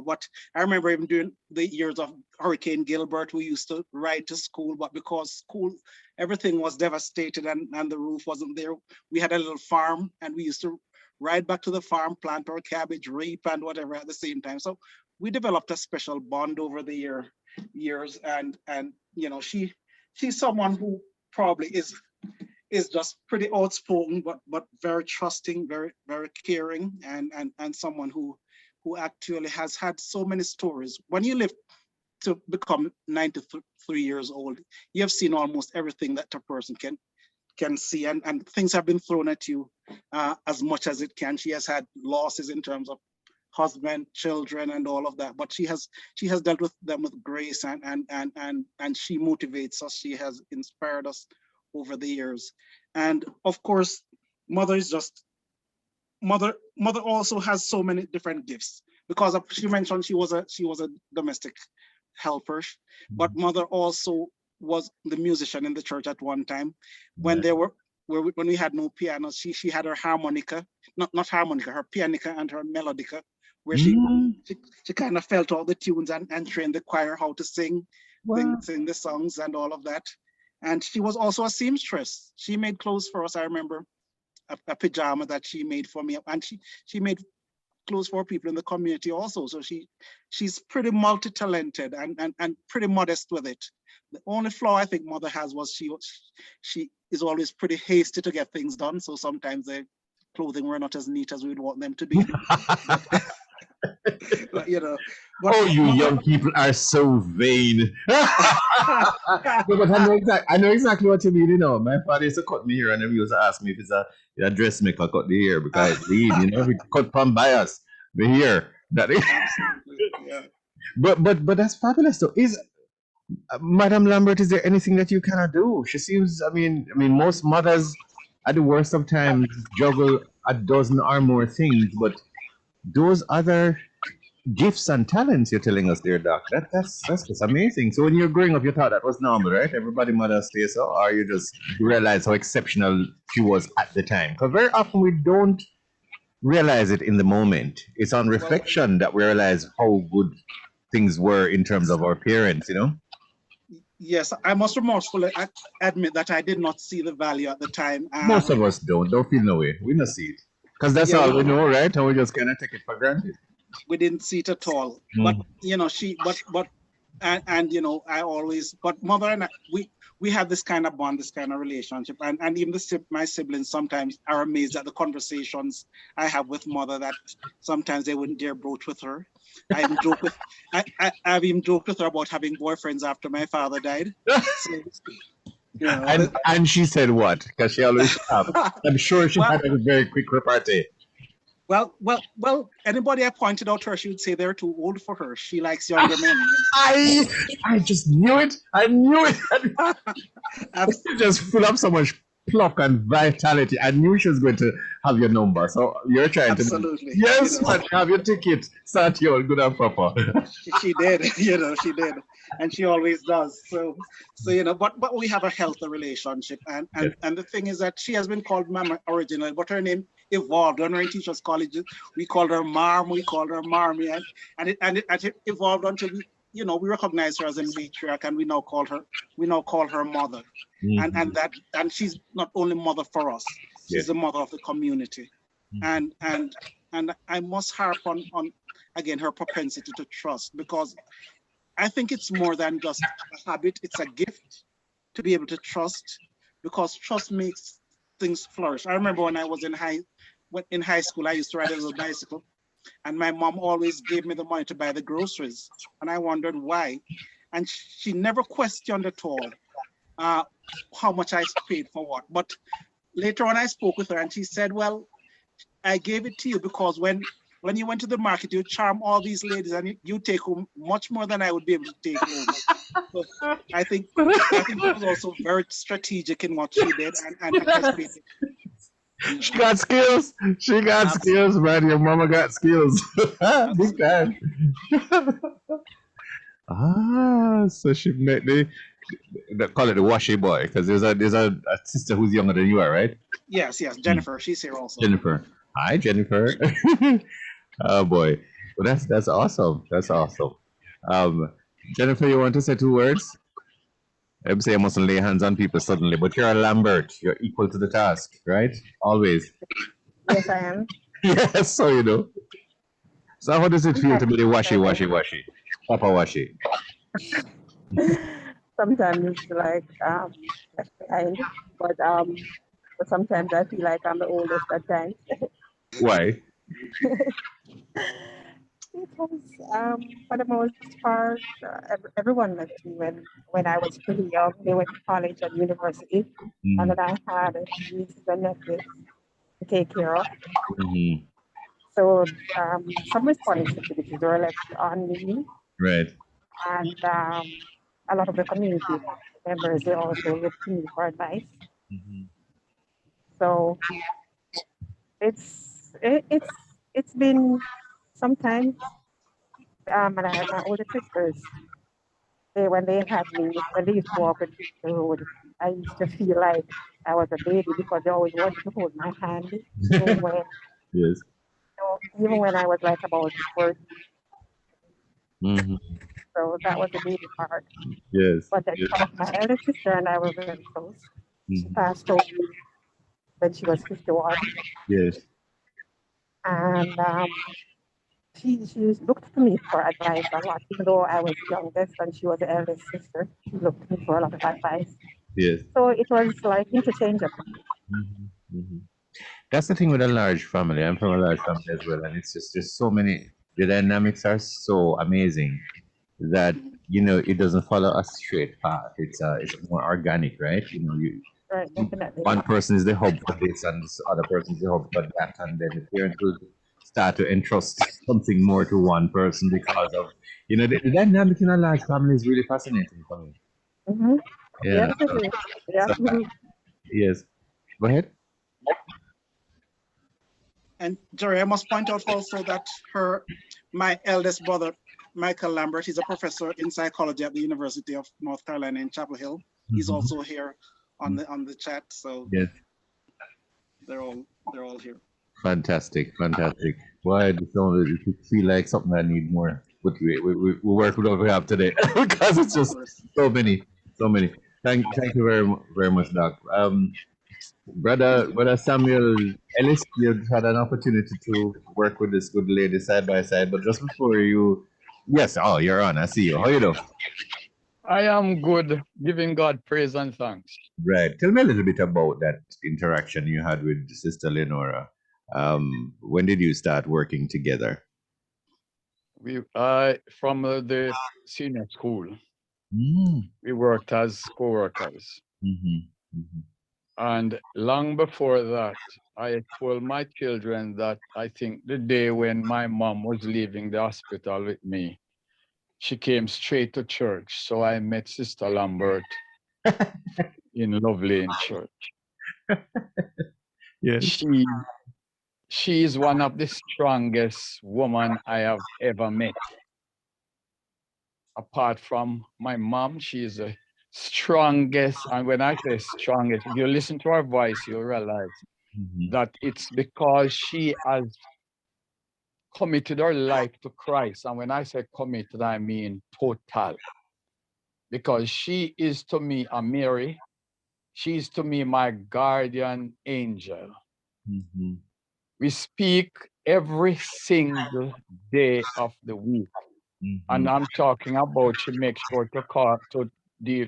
what I remember even during the years of Hurricane Gilbert, we used to ride to school, but because school, everything was devastated and the roof wasn't there, we had a little farm and we used to ride back to the farm, plant our cabbage, reap and whatever at the same time. So we developed a special bond over the years and she's someone who probably is just pretty outspoken, but very trusting, very very caring, and someone who actually has had so many stories. When you live to become 93 years old, you have seen almost everything that a person can see, and things have been thrown at you as much as it can. She has had losses in terms of husband, children, and all of that, but she has dealt with them with grace, and she motivates us. She has inspired us over the years. And of course, mother is just mother also has so many different gifts, because she mentioned she was a domestic helper, but mother also was the musician in the church at one time when when we had no piano. She had her harmonica, not harmonica, her pianica and her melodica, where she kind of felt all the tunes and trained the choir how to sing the songs and all of that. And she was also a seamstress. She made clothes for us. I remember a pajama that she made for me, and she made clothes for people in the community also. So she's pretty multi-talented and pretty modest with it. The only flaw I think mother has was she is always pretty hasty to get things done. So sometimes the clothing were not as neat as we'd want them to be. But, you young people are so vain. But I know exactly what you mean. My father used to cut me hair, and then he used to ask me if it's a dressmaker cut the hair, because he cut from bias the hair. That is. Yeah. But that's fabulous though. Is Madam Lambert, is there anything that you cannot do? She seems, I mean, most mothers at the worst of times juggle a dozen or more things, but those other gifts and talents you're telling us there, Doc, that's just amazing. So when you're growing up, you thought that was normal, right? Everybody mother stays so, or you just realize how exceptional she was at the time? Because very often we don't realize it in the moment. It's on reflection that we realize how good things were in terms of our parents, Yes, I must remorsefully admit that I did not see the value at the time. Most of us don't feel no way. We don't see it. Because that's all we know, right? And we just kind of take it for granted. We didn't see it at all. But I always, but mother and I, we have this kind of bond, this kind of relationship, and even my siblings sometimes are amazed at the conversations I have with mother, that sometimes they wouldn't dare broach with her. I've even joked with her about having boyfriends after my father died. So, and she said what? Because she always I'm sure she had a very quick repartee. Well, anybody I pointed out to her, she would say they're too old for her. She likes younger men. I just knew it. I knew it. She just full of so much pluck and vitality. I knew she was going to have your number. So you're trying Absolutely. to... Yes, but have your ticket. Start your good and proper. She did, she did. And she always does. So but we have a healthy relationship. And the thing is that she has been called Mama originally, but her name evolved. When we were in teachers' colleges, we called her Marm, we called her Marmy, and it evolved until we recognize her as a matriarch, and we now call her mother. Mm-hmm. And she's not only mother for us, she's the mother of the community. Mm-hmm. And I must harp on again her propensity to trust, because I think it's more than just a habit, it's a gift to be able to trust, because trust makes things flourish. I remember when I was in high school, I used to ride a little bicycle, and my mom always gave me the money to buy the groceries, and I wondered why. And she never questioned at all how much I paid for what. But later on, I spoke with her, and she said, well, I gave it to you because when you went to the market, you charm all these ladies, and you take home much more than I would be able to take home. So I think it was also very strategic in what she did, and she got skills. She got skills, man. Your mama got skills. Big time. So she met they call it the washy boy, because there's a sister who's younger than you are, right? Yes, Jennifer. She's here also. Jennifer. Hi, Jennifer. Oh boy. Well, that's awesome. That's awesome. Um, Jennifer, you want to say 2 words? I'm saying I mustn't lay hands on people suddenly, but you're a Lambert. You're equal to the task, right? Always. Yes, I am. Yes, so you know. So how does it feel Sometimes, to be the washy? Papa washy. sometimes it's like left behind, but sometimes I feel like I'm the oldest at times. Why? Because for the most part, everyone left me when I was pretty young. They went to college and university, and then I had nieces and nephews to take care of. Mm-hmm. So some responsibilities were left on me, Right. and a lot of the community members, they also look to me for advice. So it's been sometimes, and I had my older sisters. When they had me, when they used to walk with me on the road, I used to feel like I was a baby because they always wanted to hold my hand. Even when, Yes. even when I was like about 40. Mm-hmm. So that was the baby part. Yes. But then Yes. my elder sister and I were very close. She Mhm. passed away when she was 51. Yes. And she looked to me for advice a lot, even though I was youngest and she was the eldest sister. She looked to me for a lot of advice. Yes. So it was like interchangeable. Mm-hmm. That's the thing with a large family. I'm from a large family as well, and it's just there's so many. The dynamics are so amazing that it doesn't follow a straight path. It's more organic, right? Right, definitely. One person is the hub for this, and this other person is the hub for that, and then the parents will start to entrust something more to one person because of the dynamic in a large family is really fascinating for me. Mm-hmm. Yeah. Yes, it is. Yeah. Yes. Go ahead. And Jerry, I must point out also that my eldest brother, Michael Lambert, he's a professor in psychology at the University of North Carolina in Chapel Hill. He's also here on the chat. So Yes. they're all here. Fantastic. Why do you feel like something I need more? But we work with what we have today because it's just so many. Thank you very much, Doc. Brother Samuel Ellis, you had an opportunity to work with this good lady side by side, but just before yes, you're on. I see you. How you doing? I am good, giving God praise and thanks. Right. Tell me a little bit about that interaction you had with Sister Leanora. When did you start working together? We from the senior school. Mm. We worked as co-workers. And long before that, I told my children that I think the day when my mom was leaving the hospital with me, she came straight to church. So I met Sister Lambert in Lovely in church. Yes. She is one of the strongest women I have ever met. Apart from my mom, she is the strongest. And when I say strongest, if you listen to her voice, you'll realize that it's because she has committed her life to Christ. And when I say committed, I mean total. Because she is to me a Mary. She is to me my guardian angel. We speak every single day of the week. And I'm talking about she makes sure to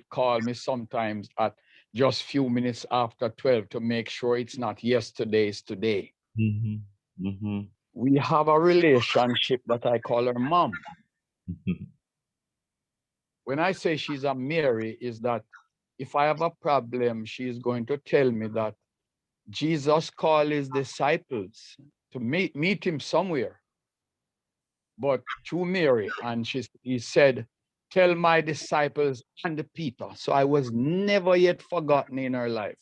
call me sometimes at just few minutes after 12 to make sure it's not yesterday's today. We have a relationship that I call her mom. When I say she's a Mary, is that if I have a problem, she's going to tell me that Jesus called his disciples to meet him somewhere, but through Mary, and he said, tell my disciples and Peter. So I was never yet forgotten in her life.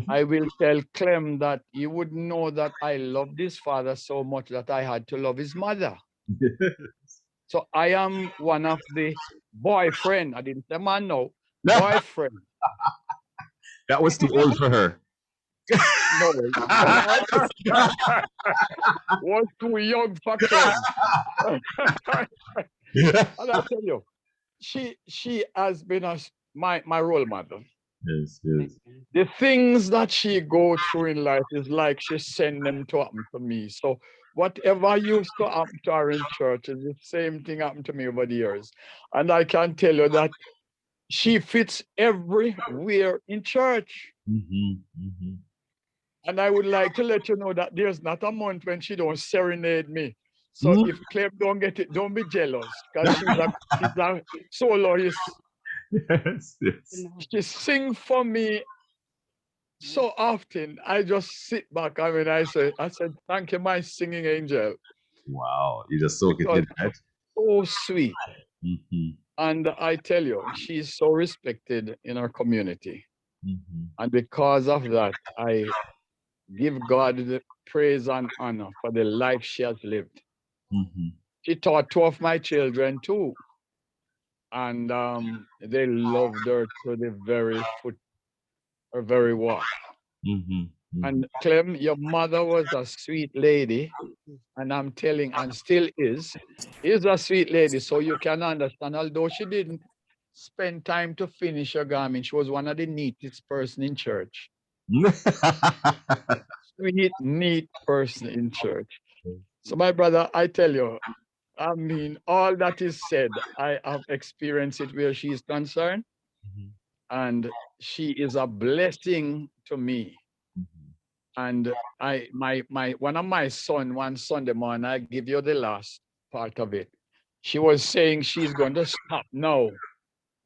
I will tell Clem that you would know that I loved his father so much that I had to love his mother. So I am one of the boyfriend. I didn't say man, no. Boyfriend. That was too old for her. knows. But I was too young for Clem. And I tell you, she has been my role model. Yes, yes. The things that she go through in life is like she send them to happen to me. So whatever used to happen to her in church is the same thing happened to me over the years. And I can tell you that she fits everywhere in church. And I would like to let you know that there's not a month when she don't serenade me. So if Clem don't get it, don't be jealous, because she's a soloist. Yes, yes. She sings for me so often. I just sit back. I mean, I said, thank you, my singing angel. Wow, you just soak it in, right? So sweet. And I tell you, she's so respected in our community. And because of that, I give God the praise and honor for the life she has lived. She taught 2 of my children too. And they loved her to the very foot, her very walk. And Clem, your mother was a sweet lady, and I'm telling, and still is a sweet lady. So you can understand, although she didn't spend time to finish her garment, she was one of the neatest person in church. Sweet, neat person in church. So my brother, I tell you, I mean, all that is said, I have experienced it where she is concerned, and she is a blessing to me. And one of my son, one Sunday morning, I give you the last part of it. She was saying she's going to stop now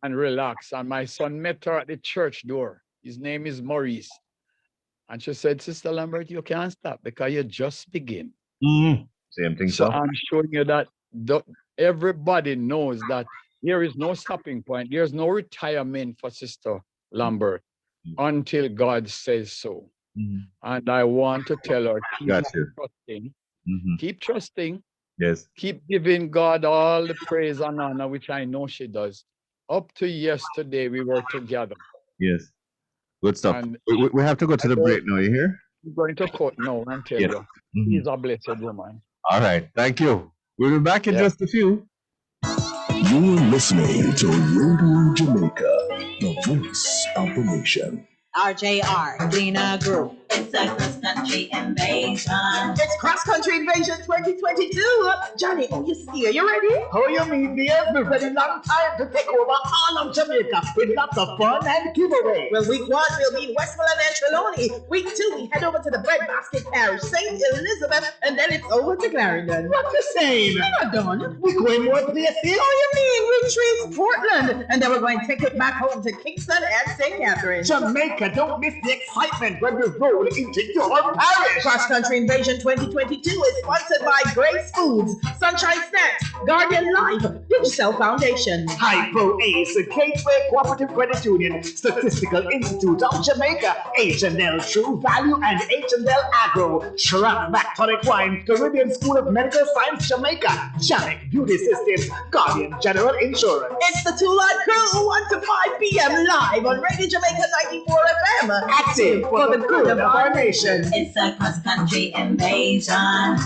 and relax. And my son met her at the church door. His name is Maurice. And she said, Sister Lambert, you can't stop because you just begin. Same thing. So I'm showing you that everybody knows that there is no stopping point. There's no retirement for Sister Lambert until God says so. And I want to tell her, keep trusting. Keep trusting. Yes. Keep giving God all the praise and honor, which I know she does. Up to yesterday, we were together. Yes. Good stuff. And we have to go to the break now. You hear? I'm going to cut now and tell you. She's a blessed woman. All right. Thank you. We'll be back in just a few. You're listening to Radio Jamaica, the voice of the nation. RJR, Lena Group. It's a cross-country invasion. It's cross-country invasion 2022. Johnny, you see, are you ready? How you mean, dear? We're ready long time to take over all of Jamaica with lots of fun and giveaway. Well, week 1, we'll be in Westmoreland and Trelawney. Week 2, we head over to the Breadbasket Parish, St. Elizabeth, and then it's over to Clarendon. What you saying? We're not done. We're going more places. Oh, you mean Retreat, Portland, and then we're going to take it back home to Kingston and St. Catharines. Jamaica, don't miss the excitement when we roll into your parish. Cross Country Invasion 2022 is sponsored by Grace Foods, Sunshine Snacks, Guardian Life, Digital Foundation, Hypo Ace, Gateway Cooperative Credit Union, Statistical Institute of Jamaica, H&L True Value, and H&L Agro, Shrub Back Tonic Wine, Caribbean School of Medical Science Jamaica, Janet Beauty Systems, Guardian General Insurance. It's the Two-Lot Crew, 1 to 5 p.m. live on Radio Jamaica 94 FM. Active for the good of our nation. It's a cross-country invasion.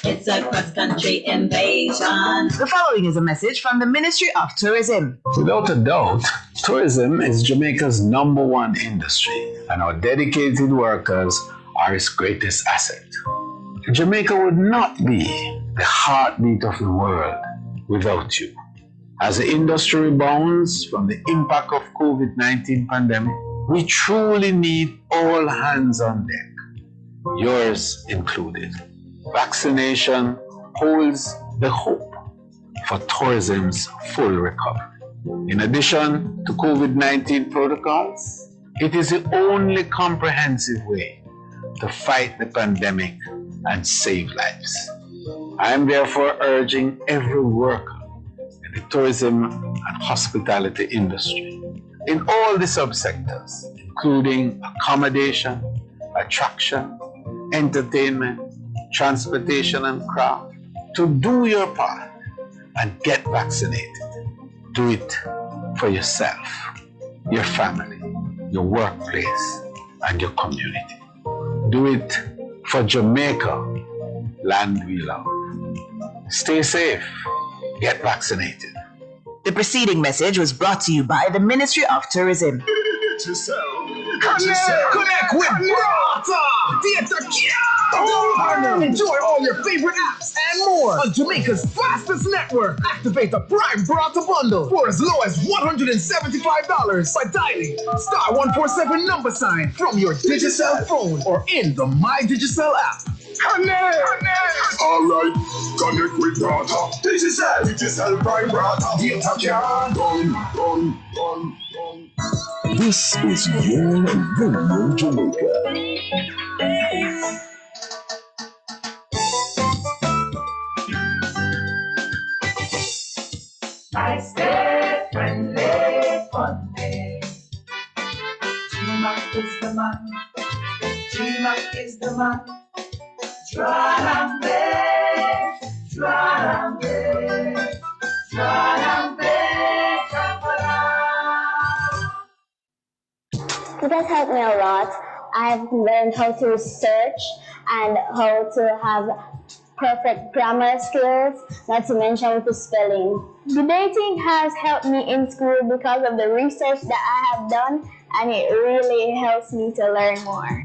It's a cross-country invasion. The following is a message from the Ministry of Tourism. Without a doubt, tourism is Jamaica's #1 industry, and our dedicated workers are its greatest asset. Jamaica would not be the heartbeat of the world without you. As the industry rebounds from the impact of COVID-19 pandemic, we truly need all hands on deck, yours included. Vaccination holds the hope for tourism's full recovery. In addition to COVID-19 protocols, it is the only comprehensive way to fight the pandemic and save lives. I am therefore urging every worker in the tourism and hospitality industry, in all the subsectors, including accommodation, attraction, entertainment, transportation and craft, to do your part and get vaccinated. Do it for yourself, your family, your workplace, and your community. Do it for Jamaica, land we love. Stay safe. Get vaccinated. The preceding message was brought to you by the Ministry of Tourism. Connect with Brata! Enjoy all your favorite apps and more on Jamaica's fastest network. Activate the Prime Brata bundle for as low as $175 by dialing *147 number sign from your Digicel phone or in the My Digicel app. Connect! Alright, connect with Brata. Digicel Prime Brata. Data can done. This is your Radio Jamaica. Nice day, friendly, fun day. G-Mac is the man. G-Mac is the man. Drambe, It has helped me a lot. I've learned how to research and how to have perfect grammar skills, not to mention with the spelling. Debating has helped me in school because of the research that I have done, and it really helps me to learn more.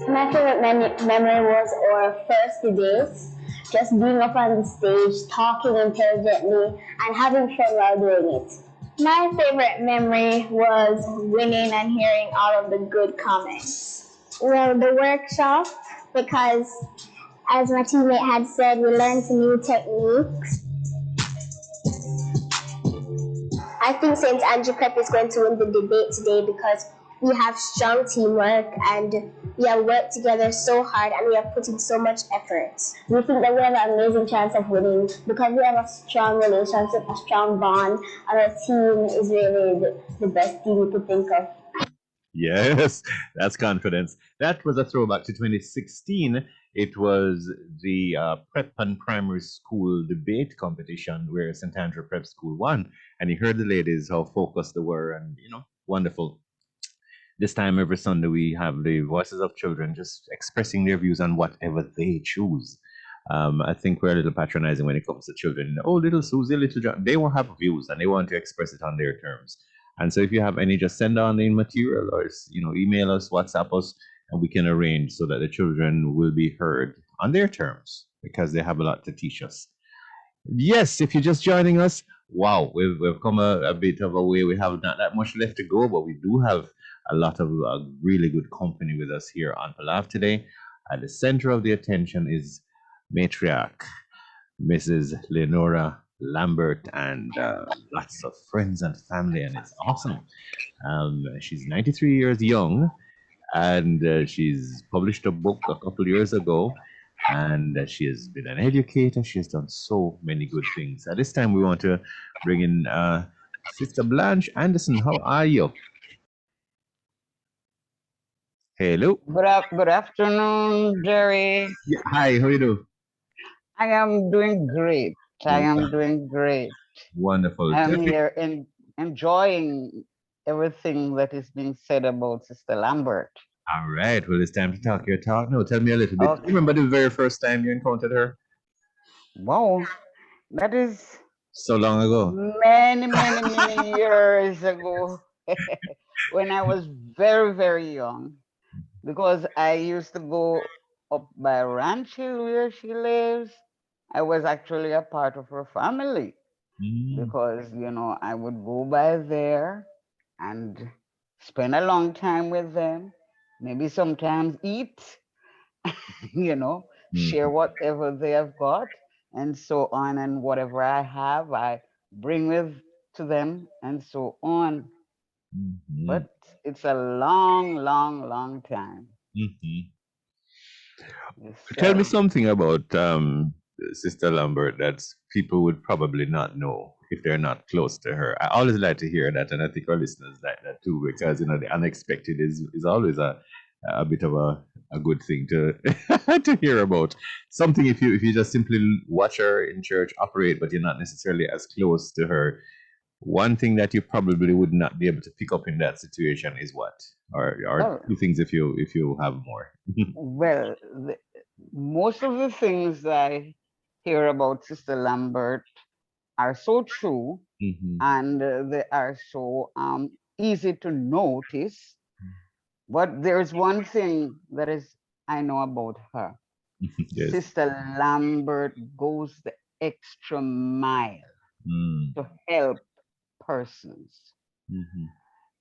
My favorite memory was our first debates, just being up on the stage, talking intelligently, and having fun while doing it. My favorite memory was winning and hearing all of the good comments. Well, the workshop, because as my teammate had said, we learned some new techniques. I think St. Andrew Prep is going to win the debate today because we have strong teamwork and we have worked together so hard and we have put in so much effort. We think that we have an amazing chance of winning because we have a strong relationship, a strong bond, and our team is really the best team we could think of. Yes, that's confidence. That was a throwback to 2016. It was the prep and primary school debate competition where St. Andrew Prep School won. And you heard the ladies how focused they were and, wonderful. This time every Sunday we have the voices of children just expressing their views on whatever they choose. I think we're a little patronizing when it comes to children. Oh, little Susie, little John, they will have views and they want to express it on their terms. And so if you have any, just send on the material or, email us, WhatsApp us, and we can arrange so that the children will be heard on their terms because they have a lot to teach us. Yes, if you're just joining us, wow, we've come a bit of a way. We have not that much left to go, but we do have a lot of really good company with us here on PALAV today. At the center of the attention is matriarch, Mrs. Leanora Lambert, and lots of friends and family, and it's awesome. She's 93 years young, and she's published a book a couple years ago, and she has been an educator. She has done so many good things. At this time, we want to bring in Sister Blanche Anderson. How are you? Hello. Good afternoon, Jerry. Yeah, hi, how you doing? I am doing great. I am doing great. Wonderful. I'm here enjoying everything that is being said about Sister Lambert. All right. Well, it's time to talk your talk. No, tell me a little bit. Okay. Do you remember the very first time you encountered her? Wow, that is So long ago. many years ago when I was very, very young, because I used to go up by Ranch Hill where she lives. I was actually a part of her family because, I would go by there and spend a long time with them, maybe sometimes eat, share whatever they have got and so on, and whatever I have, I bring to them and so on. But it's a long time. Yes, Tell me sir. something about Sister Lambert that people would probably not know if they're not close to her. I always like to hear that, and I think our listeners like that too, because the unexpected is always a bit of a good thing to to hear about. Something if you just simply watch her in church operate, but you're not necessarily as close to her. one thing that you probably would not be able to pick up in that situation is what? Or Oh, two things if you have more. well, most of the things I hear about Sister Lambert are so true, and they are so easy to notice. But there's one thing that is I know about her. Yes. Sister Lambert goes the extra mile to help persons.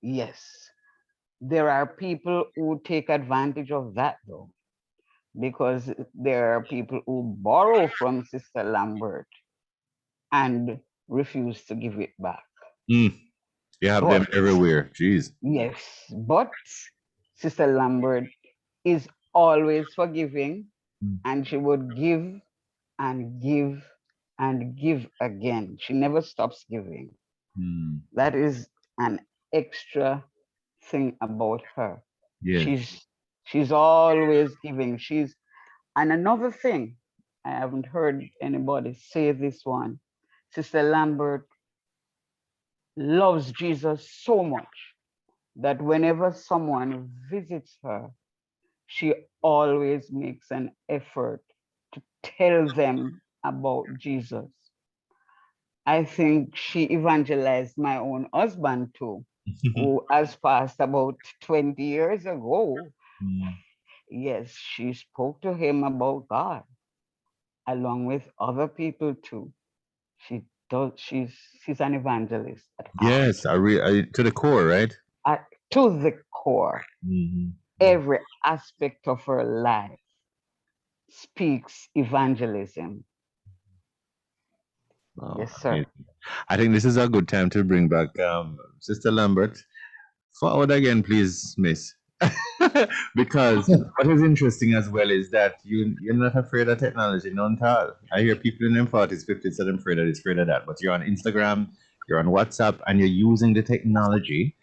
Yes, there are people who take advantage of that though, because there are people who borrow from Sister Lambert and refuse to give it back. You have them But everywhere. Jeez. yes, but Sister Lambert is always forgiving, and she would give and give and give again. She never stops giving. That is an extra thing about her. Yes. She's always giving. And another thing, I haven't heard anybody say this one. Sister Lambert loves Jesus so much that whenever someone visits her, she always makes an effort to tell them about Jesus. I think she evangelized my own husband too, who has passed about 20 years ago. Yes, she spoke to him about God, along with other people too. She does. She's an evangelist at heart. Yes, to the core, right? To the core. Every aspect of her life speaks evangelism. Wow, Yes, sir. amazing. I think this is a good time to bring back Sister Lambert. Forward again, please, Miss. Because what is interesting as well is that you're not afraid of technology, none at all. I hear people in their 40s, 50s that I'm afraid of this, afraid of that. But you're on Instagram, you're on WhatsApp, and you're using the technology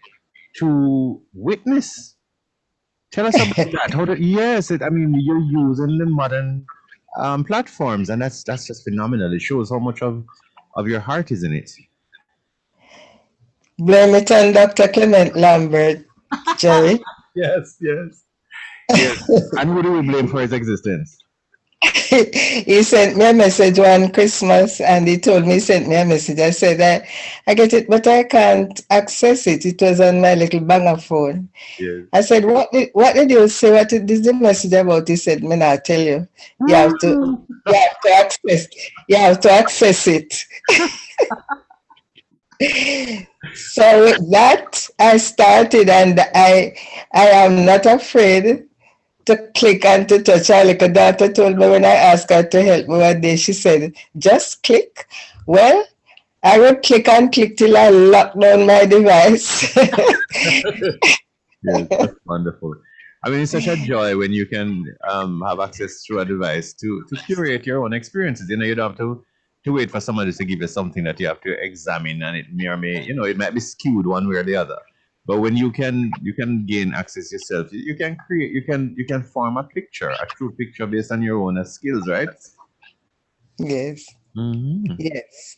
to witness. Tell us about that. Yes, I mean, you're using the modern platforms, and that's just phenomenal. It shows how much of your heart is in it. Blame it on Dr. Clement Lambert, Jerry. Yes. And who do we blame for his existence? He sent me a message one Christmas, and he told me he sent me a message. I said that I get it, but I can't access it. It was on my little banger phone. Yes. I said, what did you say? What is the message about? He said, "Me not tell you. You have to access it." So with that, I started, and I am not afraid to click and to touch. Our little daughter told me when I asked her to help me one day, she said, "Just click." Well, I would click and click till I locked down my device. Yes, that's wonderful. I mean, it's such a joy when you can have access through a device to curate your own experiences. You know, you don't have to wait for somebody to give you something that you have to examine, and it may, it might be skewed one way or the other. But when you can gain access yourself, you can create, you can form a picture, a true picture based on your own skills, right? Yes. Yes.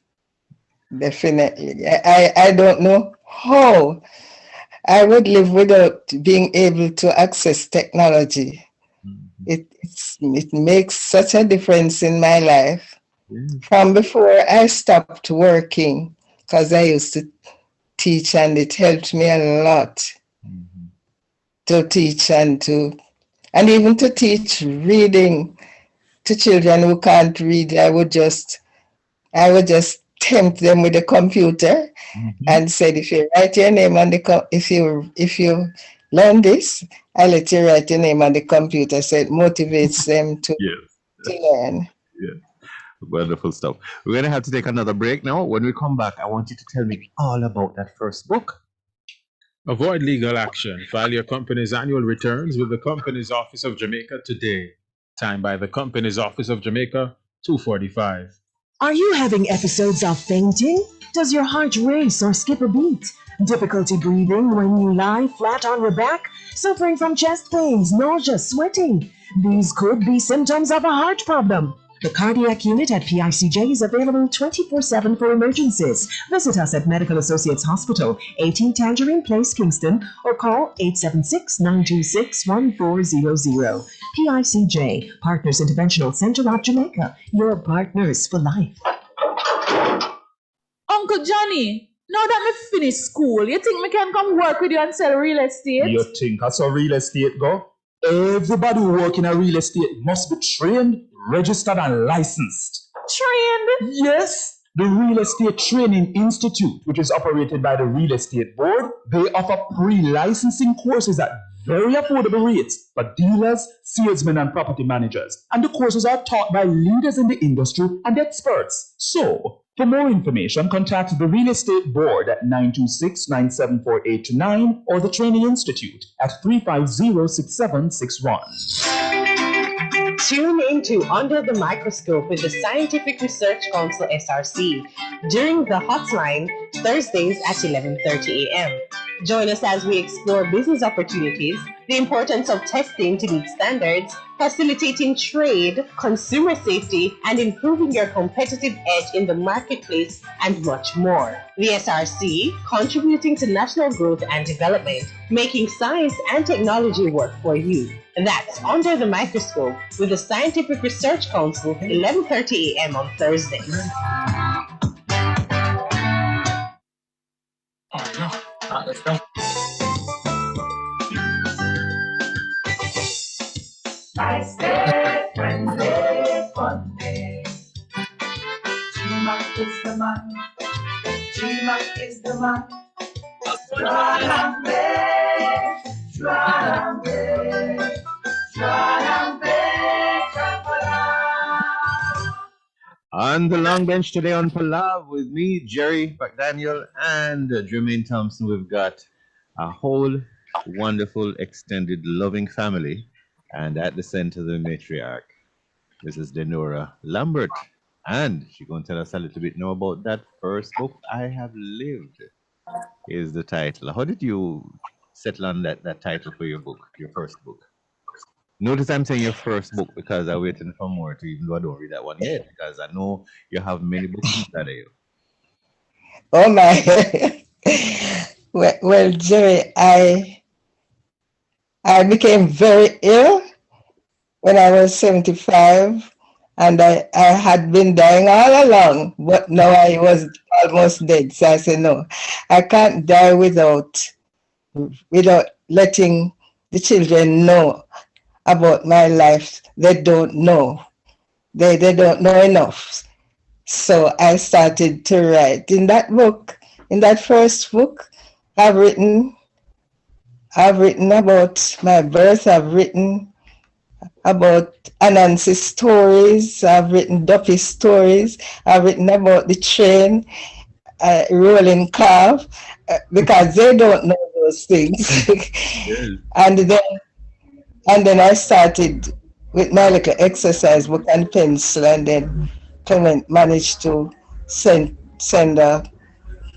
Definitely. I don't know how I would live without being able to access technology. It makes such a difference in my life. From before I stopped working, because I used to teach, and it helped me a lot to teach and even to teach reading to children who can't read. I would just tempt them with the computer and said, if you write your name on if you learn this, I'll let you write your name on the computer. So it motivates them to learn. Yeah. Wonderful stuff. We're going to have to take another break now. When we come back, I want you to tell me all about that first book. Avoid legal action. File your company's annual returns with the Companies Office of Jamaica today. Time by the Companies Office of Jamaica, 2:45. Are you having episodes of fainting? Does your heart race or skip a beat? Difficulty breathing when you lie flat on your back? Suffering from chest pains, nausea, sweating? These could be symptoms of a heart problem. The cardiac unit at PICJ is available 24/7 for emergencies. Visit us at Medical Associates Hospital, 18 Tangerine Place, Kingston, or call 876-926-1400. PICJ, Partners Interventional Center of Jamaica, your partners for life. Uncle Johnny, now that me finish school, you think me can come work with you and sell real estate? You think that's how real estate go? Everybody who work in a real estate must be trained, registered, and licensed. Trained? Yes. The Real Estate Training Institute, which is operated by the Real Estate Board, they offer pre-licensing courses at very affordable rates for dealers, salesmen, and property managers. And the courses are taught by leaders in the industry and experts. So, for more information, contact the Real Estate Board at 926-974-829 or the Training Institute at 350-6761. Tune into Under the Microscope with the Scientific Research Council SRC during the hotline Thursdays at 11:30 a.m. Join us as we explore business opportunities, the importance of testing to meet standards, facilitating trade, consumer safety, and improving your competitive edge in the marketplace, and much more. The SRC, contributing to national growth and development, making science and technology work for you. That's Under the Microscope with the Scientific Research Council, 11:30 a.m. on Thursdays. Let's go. Nice day, friendly, fun day. G-Mac is the man. G-Mac is the man. On the long bench today on PALAV with me, Gerrard McDaniel, and Jermaine Thompson, we've got a whole wonderful, extended, loving family. And at the center, the matriarch. This is Leanora Lambert. And she's going to tell us a little bit more about that first book, I Have Lived, is the title. How did you settle on that title for your book, your first book? Notice I'm saying your first book because I'm waiting for more to, even though I don't read that one yet, because I know you have many books inside of you. Oh my. well, Jerry, I became very ill when I was 75, and I had been dying all along, but now I was almost dead. So I said, no, I can't die without letting the children know about my life. They don't know. They don't know enough. So I started to write. In that book, in that first book, I've written about my birth. I've written about Anansi's stories. I've written Duffy's stories. I've written about the train, rolling calf, because they don't know those things. And then I started with my little exercise book and pencil, and then Clement managed to send a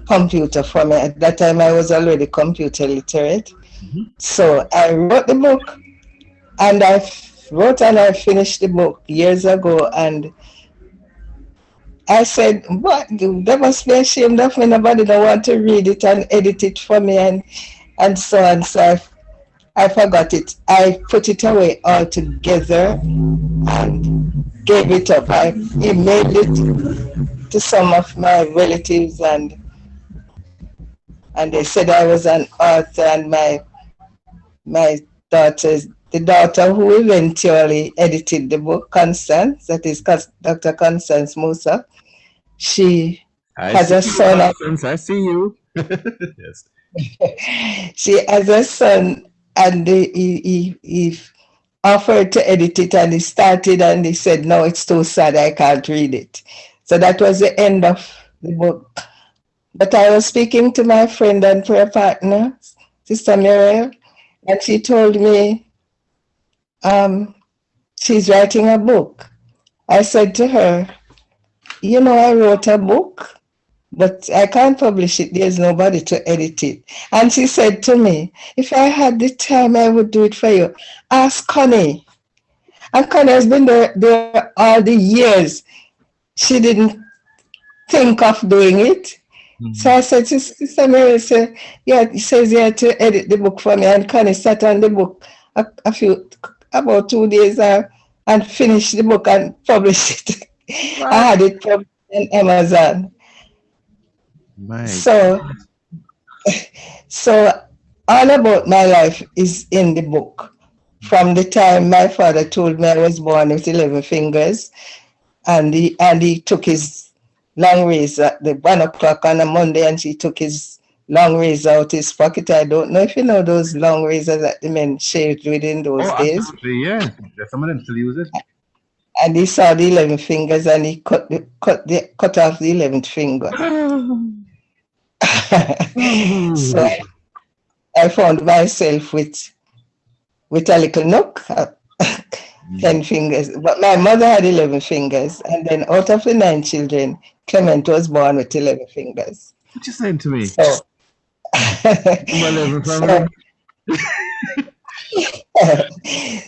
computer for me. At that time, I was already computer literate. Mm-hmm. So I wrote the book, and I finished the book years ago, and I said, what? They must be ashamed of me. Nobody don't want to read it and edit it for me, and so on. So I forgot it. I put it away altogether and gave it up. I emailed it to some of my relatives, and they said I was an author, and my daughter, the daughter who eventually edited the book, Constance, that is Dr. Constance Musa, she has a son. I see you. Yes. She has a son, and he offered to edit it, and he started, and he said, no, it's too sad, I can't read it. So that was the end of the book. But I was speaking to my friend and prayer partner, Sister Muriel, and she told me she's writing a book. I said to her, you know, I wrote a book, but I can't publish it. There's nobody to edit it. And she said to me, if I had the time, I would do it for you. Ask Connie. And Connie has been there all the years. She didn't think of doing it. So I said to Sister Mary, say, yeah, he says you had to edit the book for me. And Connie sat on the book about 2 days and finished the book and published it. I had it published on Amazon. So all about my life is in the book. From the time my father told me I was born with 11 fingers, and he took his long razor at the 1 o'clock on a Monday, and he took his long razor out his pocket. I don't know if you know those long razors that the men shaved with in those days. Absolutely, yeah. Some of them still use it. And he saw the 11 fingers, and he cut off the 11th finger. So I found myself with a little nook, 10 fingers. But my mother had 11 fingers, and then out of the 9 children, Clement was born with 11 fingers. What you saying to me? So,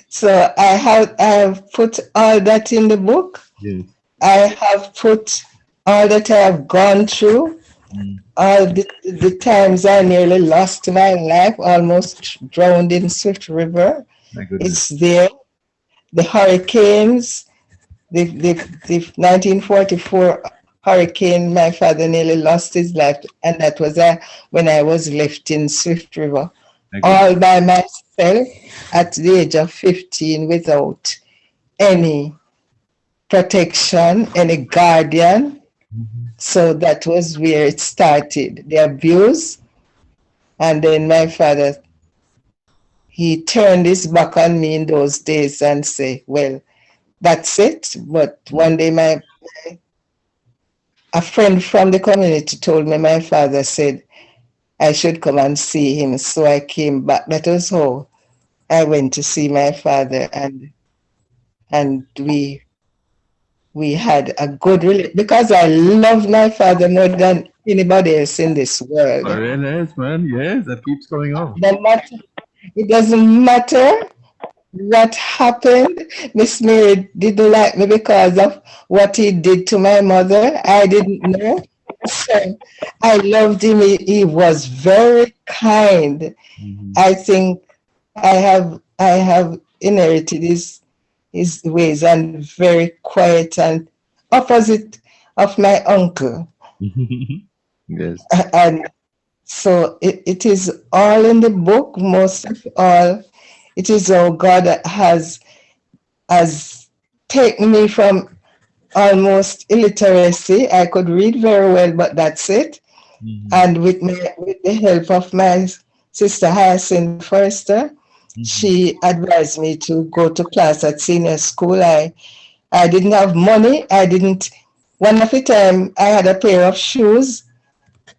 so I have put all that in the book. Yes. I have put all that I have gone through, all the times I nearly lost my life, almost drowned in Swift River. It's there. The hurricanes, the 1944 hurricane, my father nearly lost his life, and that was when I was left in Swift River, all by myself at the age of 15 without any protection, any guardian. So that was where it started, the abuse. And then my father, he turned his back on me in those days and say, well, that's it. But one day a friend from the community told me my father said I should come and see him. So I came back. That was how I went to see my father, and we had a good relationship because I love my father more than anybody else in this world. Very nice, man. Yes, that keeps going on. It doesn't matter what happened. Miss Mary didn't like me because of what he did to my mother. I didn't know. So I loved him. He was very kind. I think I have inherited his ways, and very quiet and opposite of my uncle. Yes. And so it is all in the book, most of all. It is how God has taken me from almost illiteracy. I could read very well, but that's it. And with the help of my sister Hyacinth Forrester, she advised me to go to class at senior school. I didn't have money. One of the time I had a pair of shoes,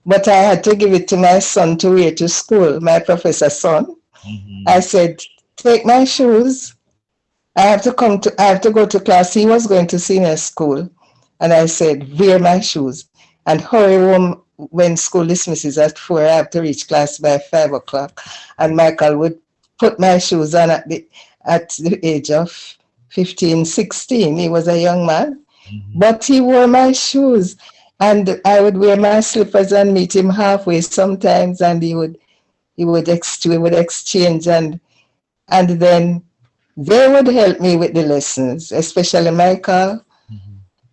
but I had to give it to my son to wear to school, my professor's son. I said, take my shoes. I have to go to class. He was going to senior school. And I said, wear my shoes and hurry home when school dismisses at 4. I have to reach class by 5 o'clock. And Michael would put my shoes on at the age of 15, 16. He was a young man, but he wore my shoes. And I would wear my slippers and meet him halfway sometimes, and we would exchange, and then they would help me with the lessons, especially Michael.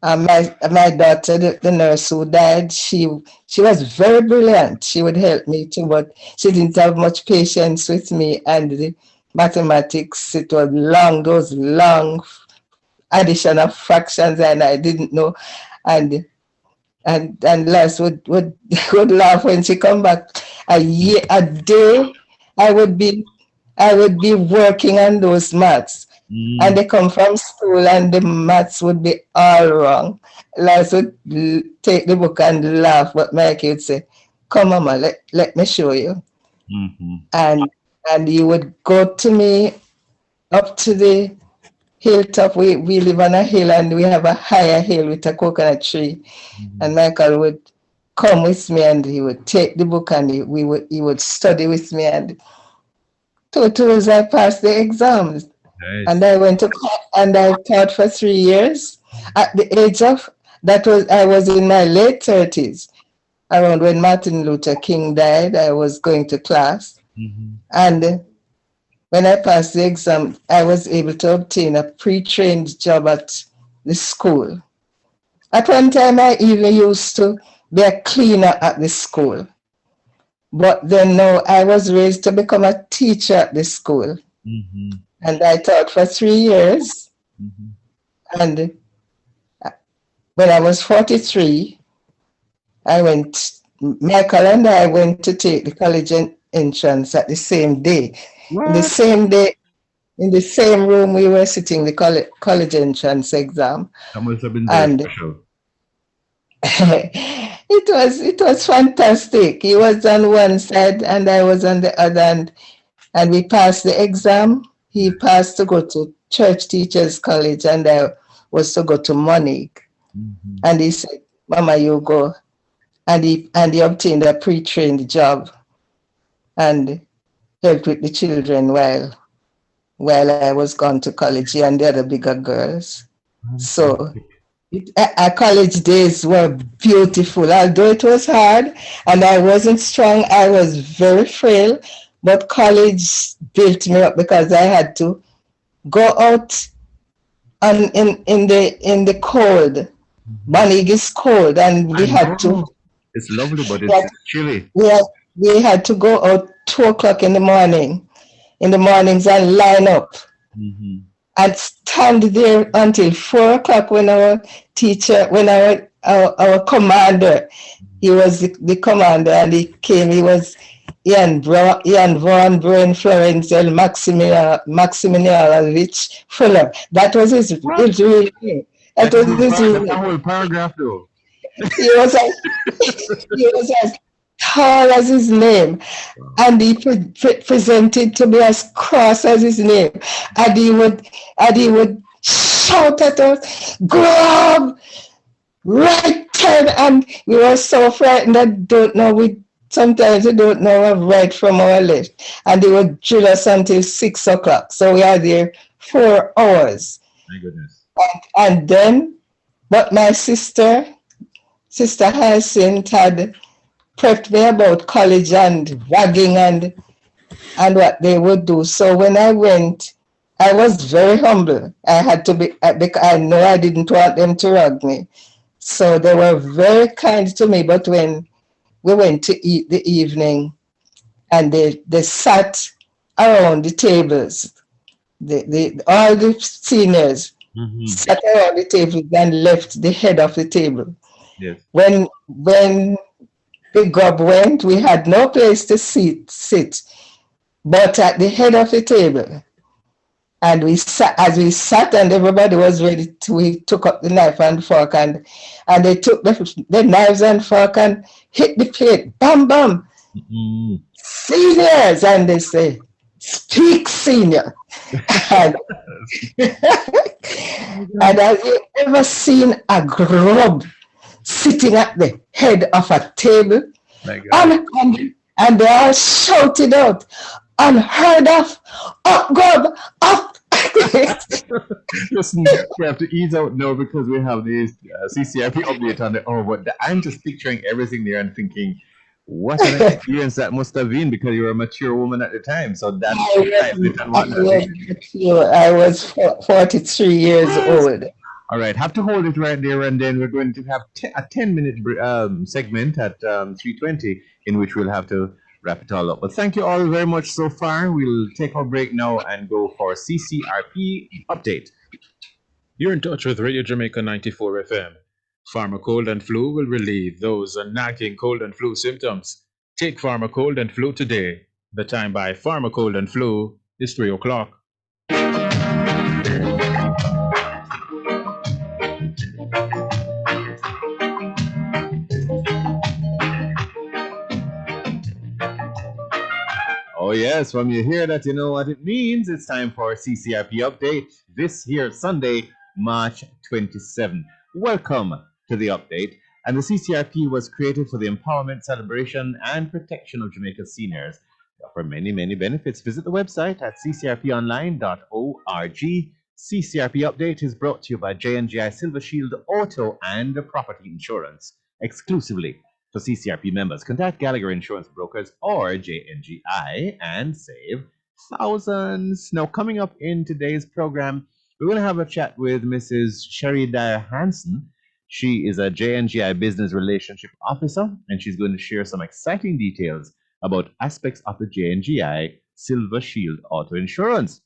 My daughter, the nurse who died, she was very brilliant. She would help me too, but she didn't have much patience with me. And the mathematics, it was long, those long addition of fractions, and I didn't know. And Les would laugh when she come back. A day, I would be working on those maths. And they come from school and the maths would be all wrong. Les would take the book and laugh, but Mike would say, come, Mama, let me show you. And you would go to me up to the hilltop. We live on a hill, and we have a higher hill with a coconut tree. And Michael would come with me, and he would take the book, and he would study with me. And 2 times I passed the exams. And I went to and I taught for 3 years. At the age of I was in my late 30s. Around when Martin Luther King died, I was going to class. And when I passed the exam, I was able to obtain a pre-trained job at the school. At one time, I even used to be a cleaner at the school. But then now I was raised to become a teacher at the school. And I taught for 3 years. And when I was 43, Michael and I went to take the college entrance at the same day. In the same day, in the same room, we were sitting the college entrance exam. That must have been very special. It was fantastic. He was on one side and I was on the other, and we passed the exam. He passed to go to Church Teachers College, and I was to go to Monique. And he said, "Mama, you go." And he obtained a pre-trained job and helped with the children while I was gone to college, he and the other bigger girls. So our college days were beautiful. Although it was hard and I wasn't strong, I was very frail, but college built me up because I had to go out in the cold. Banig is cold, and we had to. It's lovely, but it's chilly. We had to go out 2 o'clock in the mornings and line up and stand there until 4 o'clock when our teacher, when our commander, he was the commander, and he came. He was Ian Vaughan Brain Florenzel Maximilianovich Fuller. That was his real name. That was his real name. Whole paragraph though. He was as tall as his name, and he presented to be as cross as his name, and he would shout at us, "Grab, right turn," and we were so frightened that sometimes we don't know our right from our left, and they would drill us until 6 o'clock. So we are there 4 hours. My goodness. And then, but my sister Hyacinth had prepped me about college and ragging and what they would do. So when I went, I was very humble. I had to be, because I know I didn't want them to rag me. So they were very kind to me. But when we went to eat the evening and they sat around the tables, all the seniors sat around the table and left the head of the table. Yes. When the grub went, we had no place to sit, but at the head of the table. And as we sat and everybody was ready, we took up the knife and fork, and they took the knives and fork and hit the plate, bam, bam. Seniors, and they say, "Speak, senior." And have you ever seen a grub sitting at the head of a table? And they all shouted out, "Unheard of! Up, grub! Up!" Listen, we have to ease out now because we have this CCRP update on the hour. But I'm just picturing everything there and thinking, what an experience that must have been, because you were a mature woman at the time. So that's I was 43 years old. All right, have to hold it right there, and then we're going to have a 10-minute segment at 3:20 in which we'll have to wrap it all up. But thank you all very much so far. We'll take our break now and go for CCRP update. You're in touch with Radio Jamaica 94 FM. Pharma Cold and Flu will relieve those nagging cold and flu symptoms. Take Pharma Cold and Flu today. The time by Pharma Cold and Flu is 3 o'clock. Oh yes, when you hear that, you know what it means. It's time for CCRP update this here Sunday, March 27. Welcome to the update. And the CCRP was created for the empowerment, celebration, and protection of Jamaica's seniors. They offer many, many benefits. Visit the website at ccrponline.org. CCRP Update is brought to you by J&GI Silver Shield Auto and Property Insurance, exclusively for CCRP members. Contact Gallagher Insurance Brokers or J&GI and save thousands. Now, coming up in today's program, we're going to have a chat with Mrs. Sherry Dyer Hansen. She is a J&GI Business Relationship Officer, and she's going to share some exciting details about aspects of the J&GI Silver Shield Auto Insurance.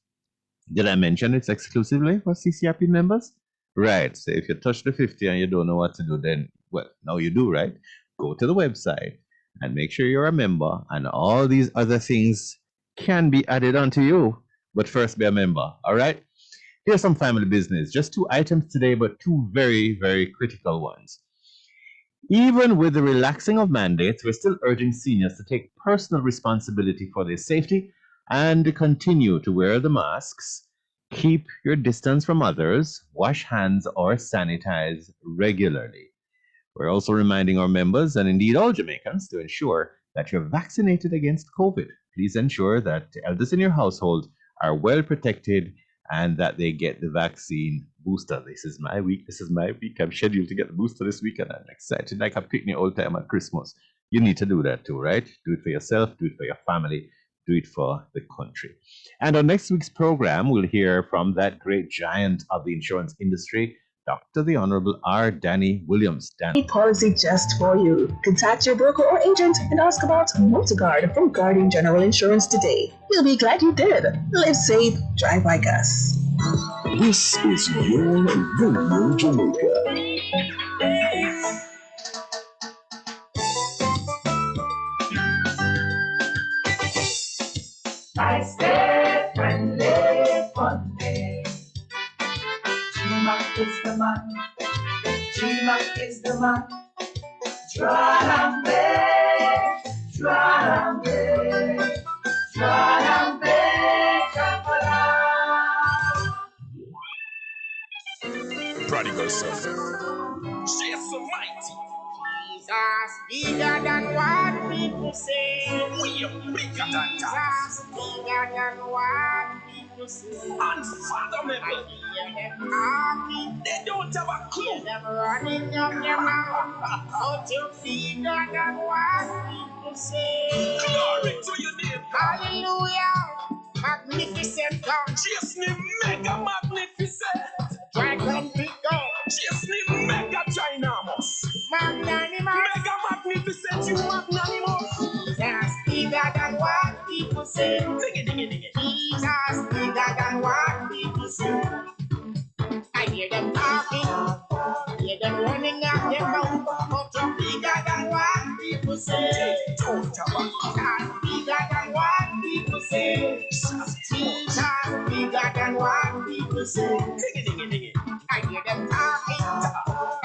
Did I mention it's exclusively for CCRP members? Right. So if you touch the 50 and you don't know what to do, then, well, now you do, right? Go to the website and make sure you're a member, and all these other things can be added onto you. But first, be a member, all right? Here's some family business. Just 2 items today, but 2 very, very critical ones. Even with the relaxing of mandates, we're still urging seniors to take personal responsibility for their safety and continue to wear the masks, keep your distance from others, wash hands or sanitize regularly. We're also reminding our members, and indeed all Jamaicans, to ensure that you're vaccinated against COVID. Please ensure that the elders in your household are well protected and that they get the vaccine booster. This is my week. I'm scheduled to get the booster this week, and I'm excited like a picnic all time at Christmas. You need to do that too, right? Do it for yourself, do it for your family, do it for the country. And on next week's program, we'll hear from that great giant of the insurance industry, Dr. the Honorable R. Danny Williams. A policy just for you. Contact your broker or agent and ask about MotorGuard from Guardian General Insurance today. You'll be glad you did. Live safe, drive like us. This is your Radio Jamaica. I stay friendly, funny. Chima is the man. Chima is the man. Dralambe, Dralambe, Dralambe, Chapala. Prodigal son. She is so mighty. Jesus bigger than what people say. We are bigger than that. Jesus bigger than what people say. Unfathomable. I hear them talking. They don't have a clue. Hear them running up their mouth. But you're bigger than what people say. Glory to your name. Hallelujah. Magnificent God. Chesney mega magnificent. Dragon big God. Chesney mega dynamos. Magnanimous. Mega magnificent, you magnanimous. Jesus bigger than what people say. Jesus bigger than what people say. I hear them talking, hear them running out their mouth, but you're bigger than what people say. Jesus bigger than what people say. Jesus bigger than what people say. I hear them talking,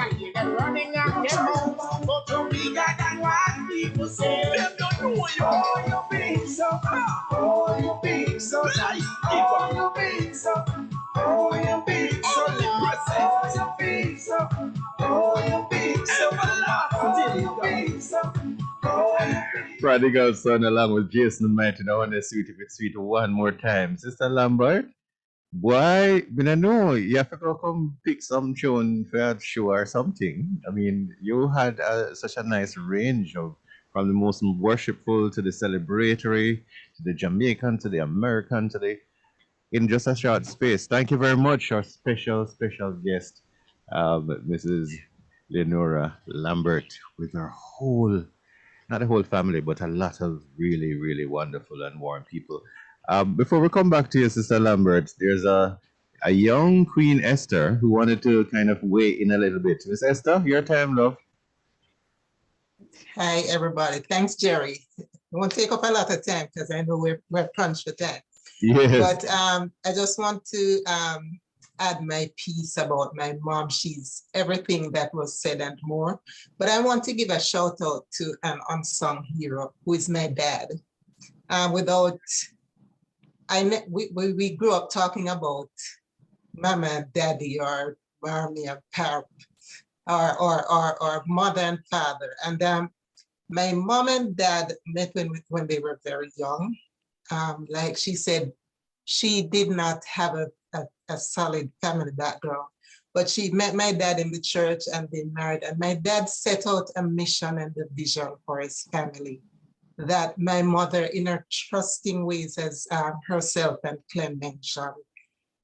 I hear them running out their mouth, but you're bigger than what people say. Them don't know you. Oh, you big so, oh, you big so, oh, you big so, oh, you big so, oh, you big so, oh, you big so, oh, you big so, oh, you big. Prodigal Son along with Jason Mighty. I want to sweet if it's sweet one more time. Sister Lambert, boy, I don't know, you have to come pick some tune for that show or something. I mean, you had such a nice range of from the most worshipful to the celebratory, to the Jamaican, to the American, to the in just a short space. Thank you very much, our special guest, Mrs. Leanora Lambert, with her whole, not a whole family, but a lot of really, really wonderful and warm people. Before we come back to you, Sister Lambert, there's a young Queen Esther who wanted to kind of weigh in a little bit. Miss Esther, your time, love. Hi, everybody. Thanks, Jerry. It won't take up a lot of time because I know we're crunched for time. Yes. But I just want to add my piece about my mom. She's everything that was said and more. But I want to give a shout out to an unsung hero who is my dad. We grew up talking about mama and daddy or mommy and pap or mother and father. And My mom and dad met when they were very young. Like she said, she did not have a solid family background, but she met my dad in the church and they married. And my dad set out a mission and a vision for his family that my mother, in her trusting ways, as herself and Clem mentioned,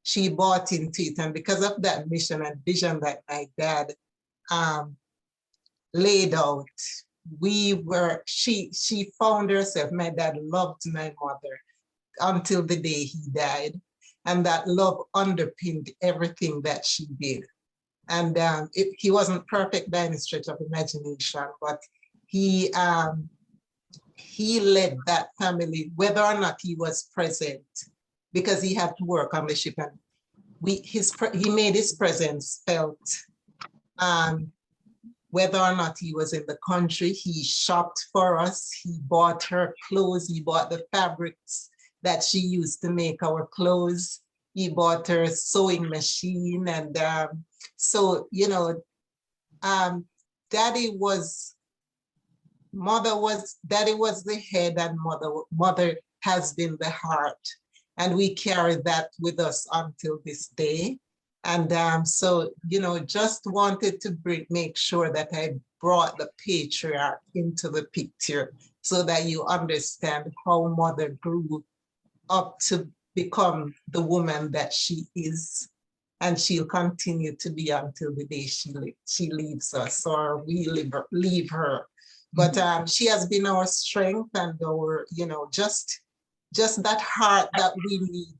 she bought into it. And because of that mission and vision that my dad laid out, she found herself, my dad loved my mother until the day he died. And that love underpinned everything that she did. And he wasn't perfect by any stretch of imagination, but he led that family, whether or not he was present, because he had to work on the ship, and he made his presence felt. Whether or not he was in the country, he shopped for us. He bought her clothes. He bought the fabrics that she used to make our clothes. He bought her sewing machine. And so, you know, daddy was the head, and mother has been the heart. And we carry that with us until this day. And so, you know, just wanted to make sure that I brought the patriarch into the picture so that you understand how mother grew up to become the woman that she is. And she'll continue to be until the day she leaves us, or we leave her. But she has been our strength and our, you know, just that heart that we need,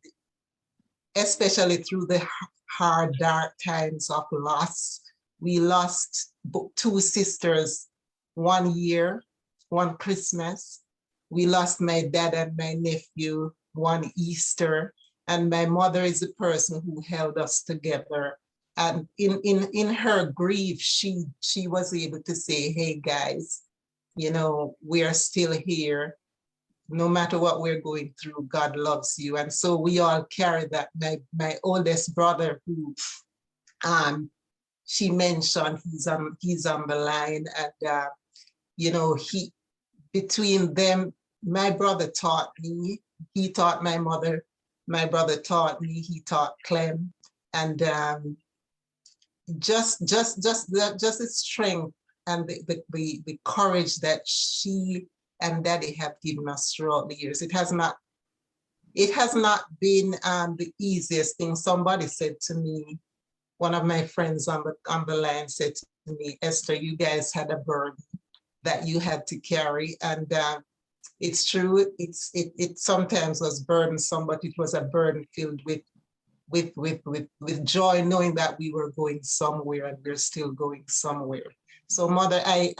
especially through the hard, dark times of loss. We lost 2 sisters one year, one Christmas. We lost my dad and my nephew one Easter. And my mother is the person who held us together. And in her grief, she was able to say, hey guys, you know, we are still here. No matter what we're going through, God loves you. And so we all carry that. My oldest brother, who she mentioned, he's on the line. And, you know, between them, my brother taught me, he taught my mother, my brother taught me, he taught Clem. And just the strength and the courage that she and daddy have given us throughout the years. It has not been the easiest thing. Somebody said to me, one of my friends on the line said to me, Esther, you guys had a burden that you had to carry. And it's true, it sometimes was burdensome, but it was a burden filled with joy, knowing that we were going somewhere and we're still going somewhere. So mother, I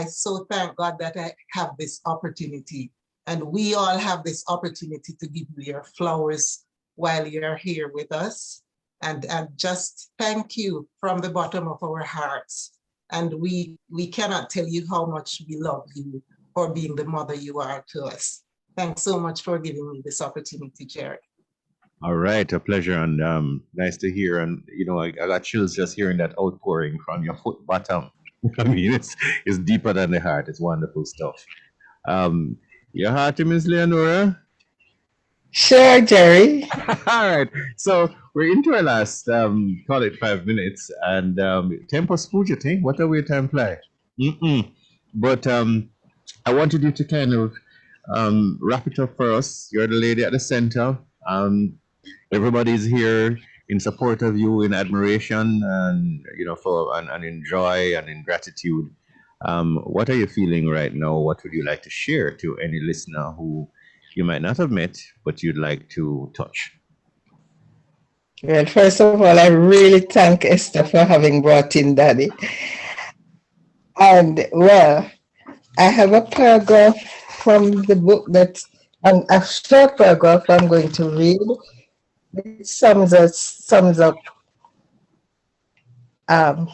so thank God that I have this opportunity, and we all have this opportunity to give you your flowers while you're here with us. And just thank you from the bottom of our hearts. And we cannot tell you how much we love you for being the mother you are to us. Thanks so much for giving me this opportunity, Gerrard. All right, a pleasure, and nice to hear. And you know, I got chills just hearing that outpouring from your foot bottom. I mean, it's deeper than the heart. It's wonderful stuff. Your heart, Miss Leanora? Sure, Jerry. All right. So we're into our last, call it 5 minutes, and tempo spoogeting. What a way time fly. But I wanted you to kind of wrap it up for us. You're the lady at the center. Everybody's here in support of you, in admiration, and you know, and in joy and in gratitude. What are you feeling right now? What would you like to share to any listener who you might not have met, but you'd like to touch? Well, first of all, I really thank Esther for having brought in Daddy. And well, I have a paragraph from the book a short paragraph I'm going to read. It sums up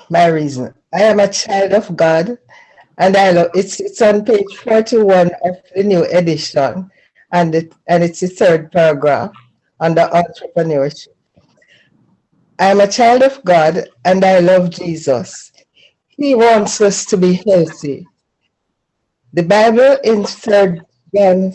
my reason. I am a child of God, and I love it's on page 41 of the new edition, and it's the third paragraph under entrepreneurship. I am a child of God, and I love Jesus. He wants us to be healthy. The Bible in 3rd John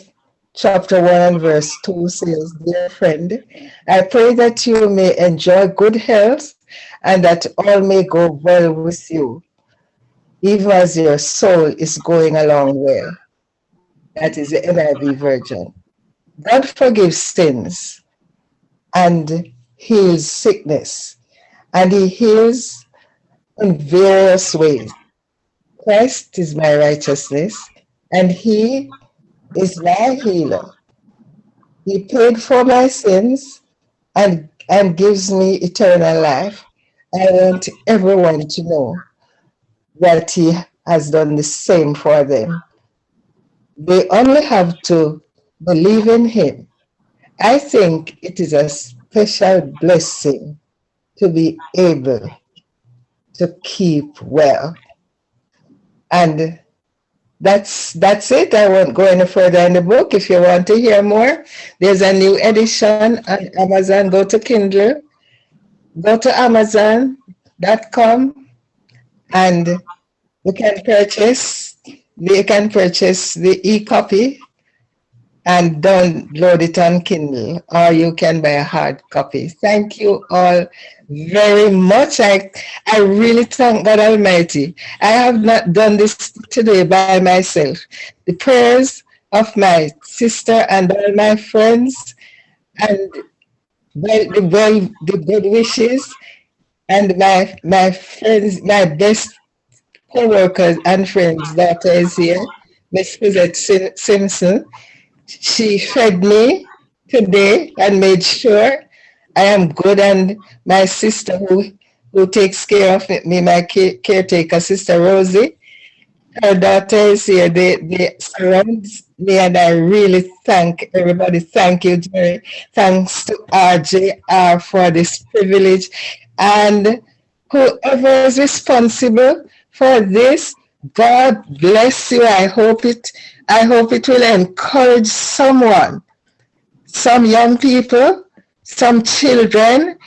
chapter 1 and verse 2 says, "Dear friend, I pray that you may enjoy good health and that all may go well with you, even as your soul is going along well." That is the NIV version. God forgives sins and heals sickness, and he heals in various ways. Christ is my righteousness, and he is my healer. He paid for my sins and gives me eternal life. I want everyone to know that he has done the same for them. They only have to believe in him. I think it is a special blessing to be able to keep well. And that's it. I won't go any further in the book. If you want to hear more, there's a new edition on Amazon. Go to Kindle, go to Amazon.com, and you can purchase the e-copy and download it on Kindle, or you can buy a hard copy. Thank you all very much. I really thank God Almighty. I have not done this today by myself. The prayers of my sister and all my friends, and the good wishes, and my friends, my best co-workers and friends. Daughter is here, Miss Suzette Simpson. She fed me today and made sure I am good, and my sister who takes care of me, my caretaker, Sister Rosie, her daughter is here. They surround me, and I really thank everybody. Thank you, Jerry. Thanks to RJR for this privilege, and whoever is responsible for this, God bless you. I hope it will encourage someone, some young people, some children.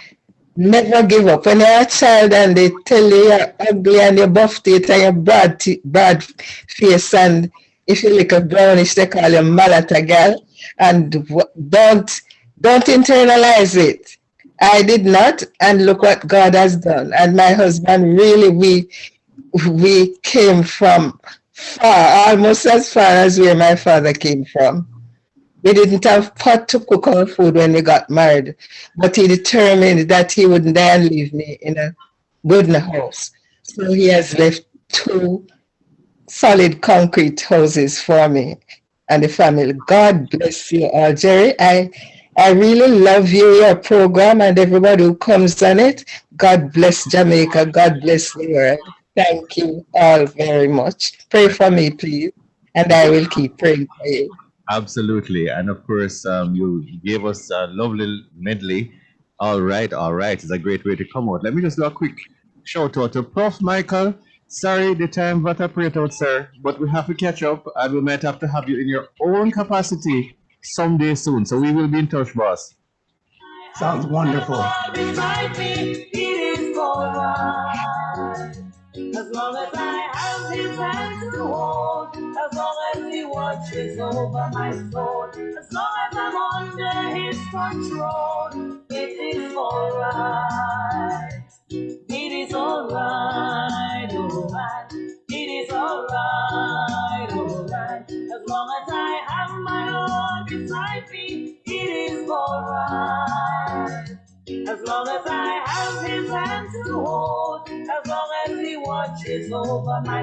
Never give up. When you're a child and they tell you you're ugly and you're buff teeth and you're bad face, and if you look a brownish, they call you malata girl. And don't internalize it. I did not, and look what God has done. And my husband, really, we came from far, almost as far as where my father came from. We didn't have pot to cook our food when we got married, but he determined that he wouldn't die and leave me in a wooden house. So he has left 2 solid concrete houses for me and the family. God bless you all. Jerry, I really love your program, and everybody who comes on it. God bless Jamaica. God bless the world. Thank you all very much. Pray for me, please, and I will keep praying for you. Absolutely. And of course, you gave us a lovely medley. All right. It's a great way to come out. Let me just do a quick shout out to Prof. Michael. Sorry, the time got a prayed out, sir, but we have to catch up, and we might have to have you in your own capacity someday soon. So we will be in touch, boss. Sounds wonderful. As long as I have his hand to hold, as long as he watches over my soul, as long as I'm under his control, it is alright. It is alright, alright. It is alright, alright. As long as I have my Lord beside me, it is alright. As long as I have his hand to hold, as long as he watches over my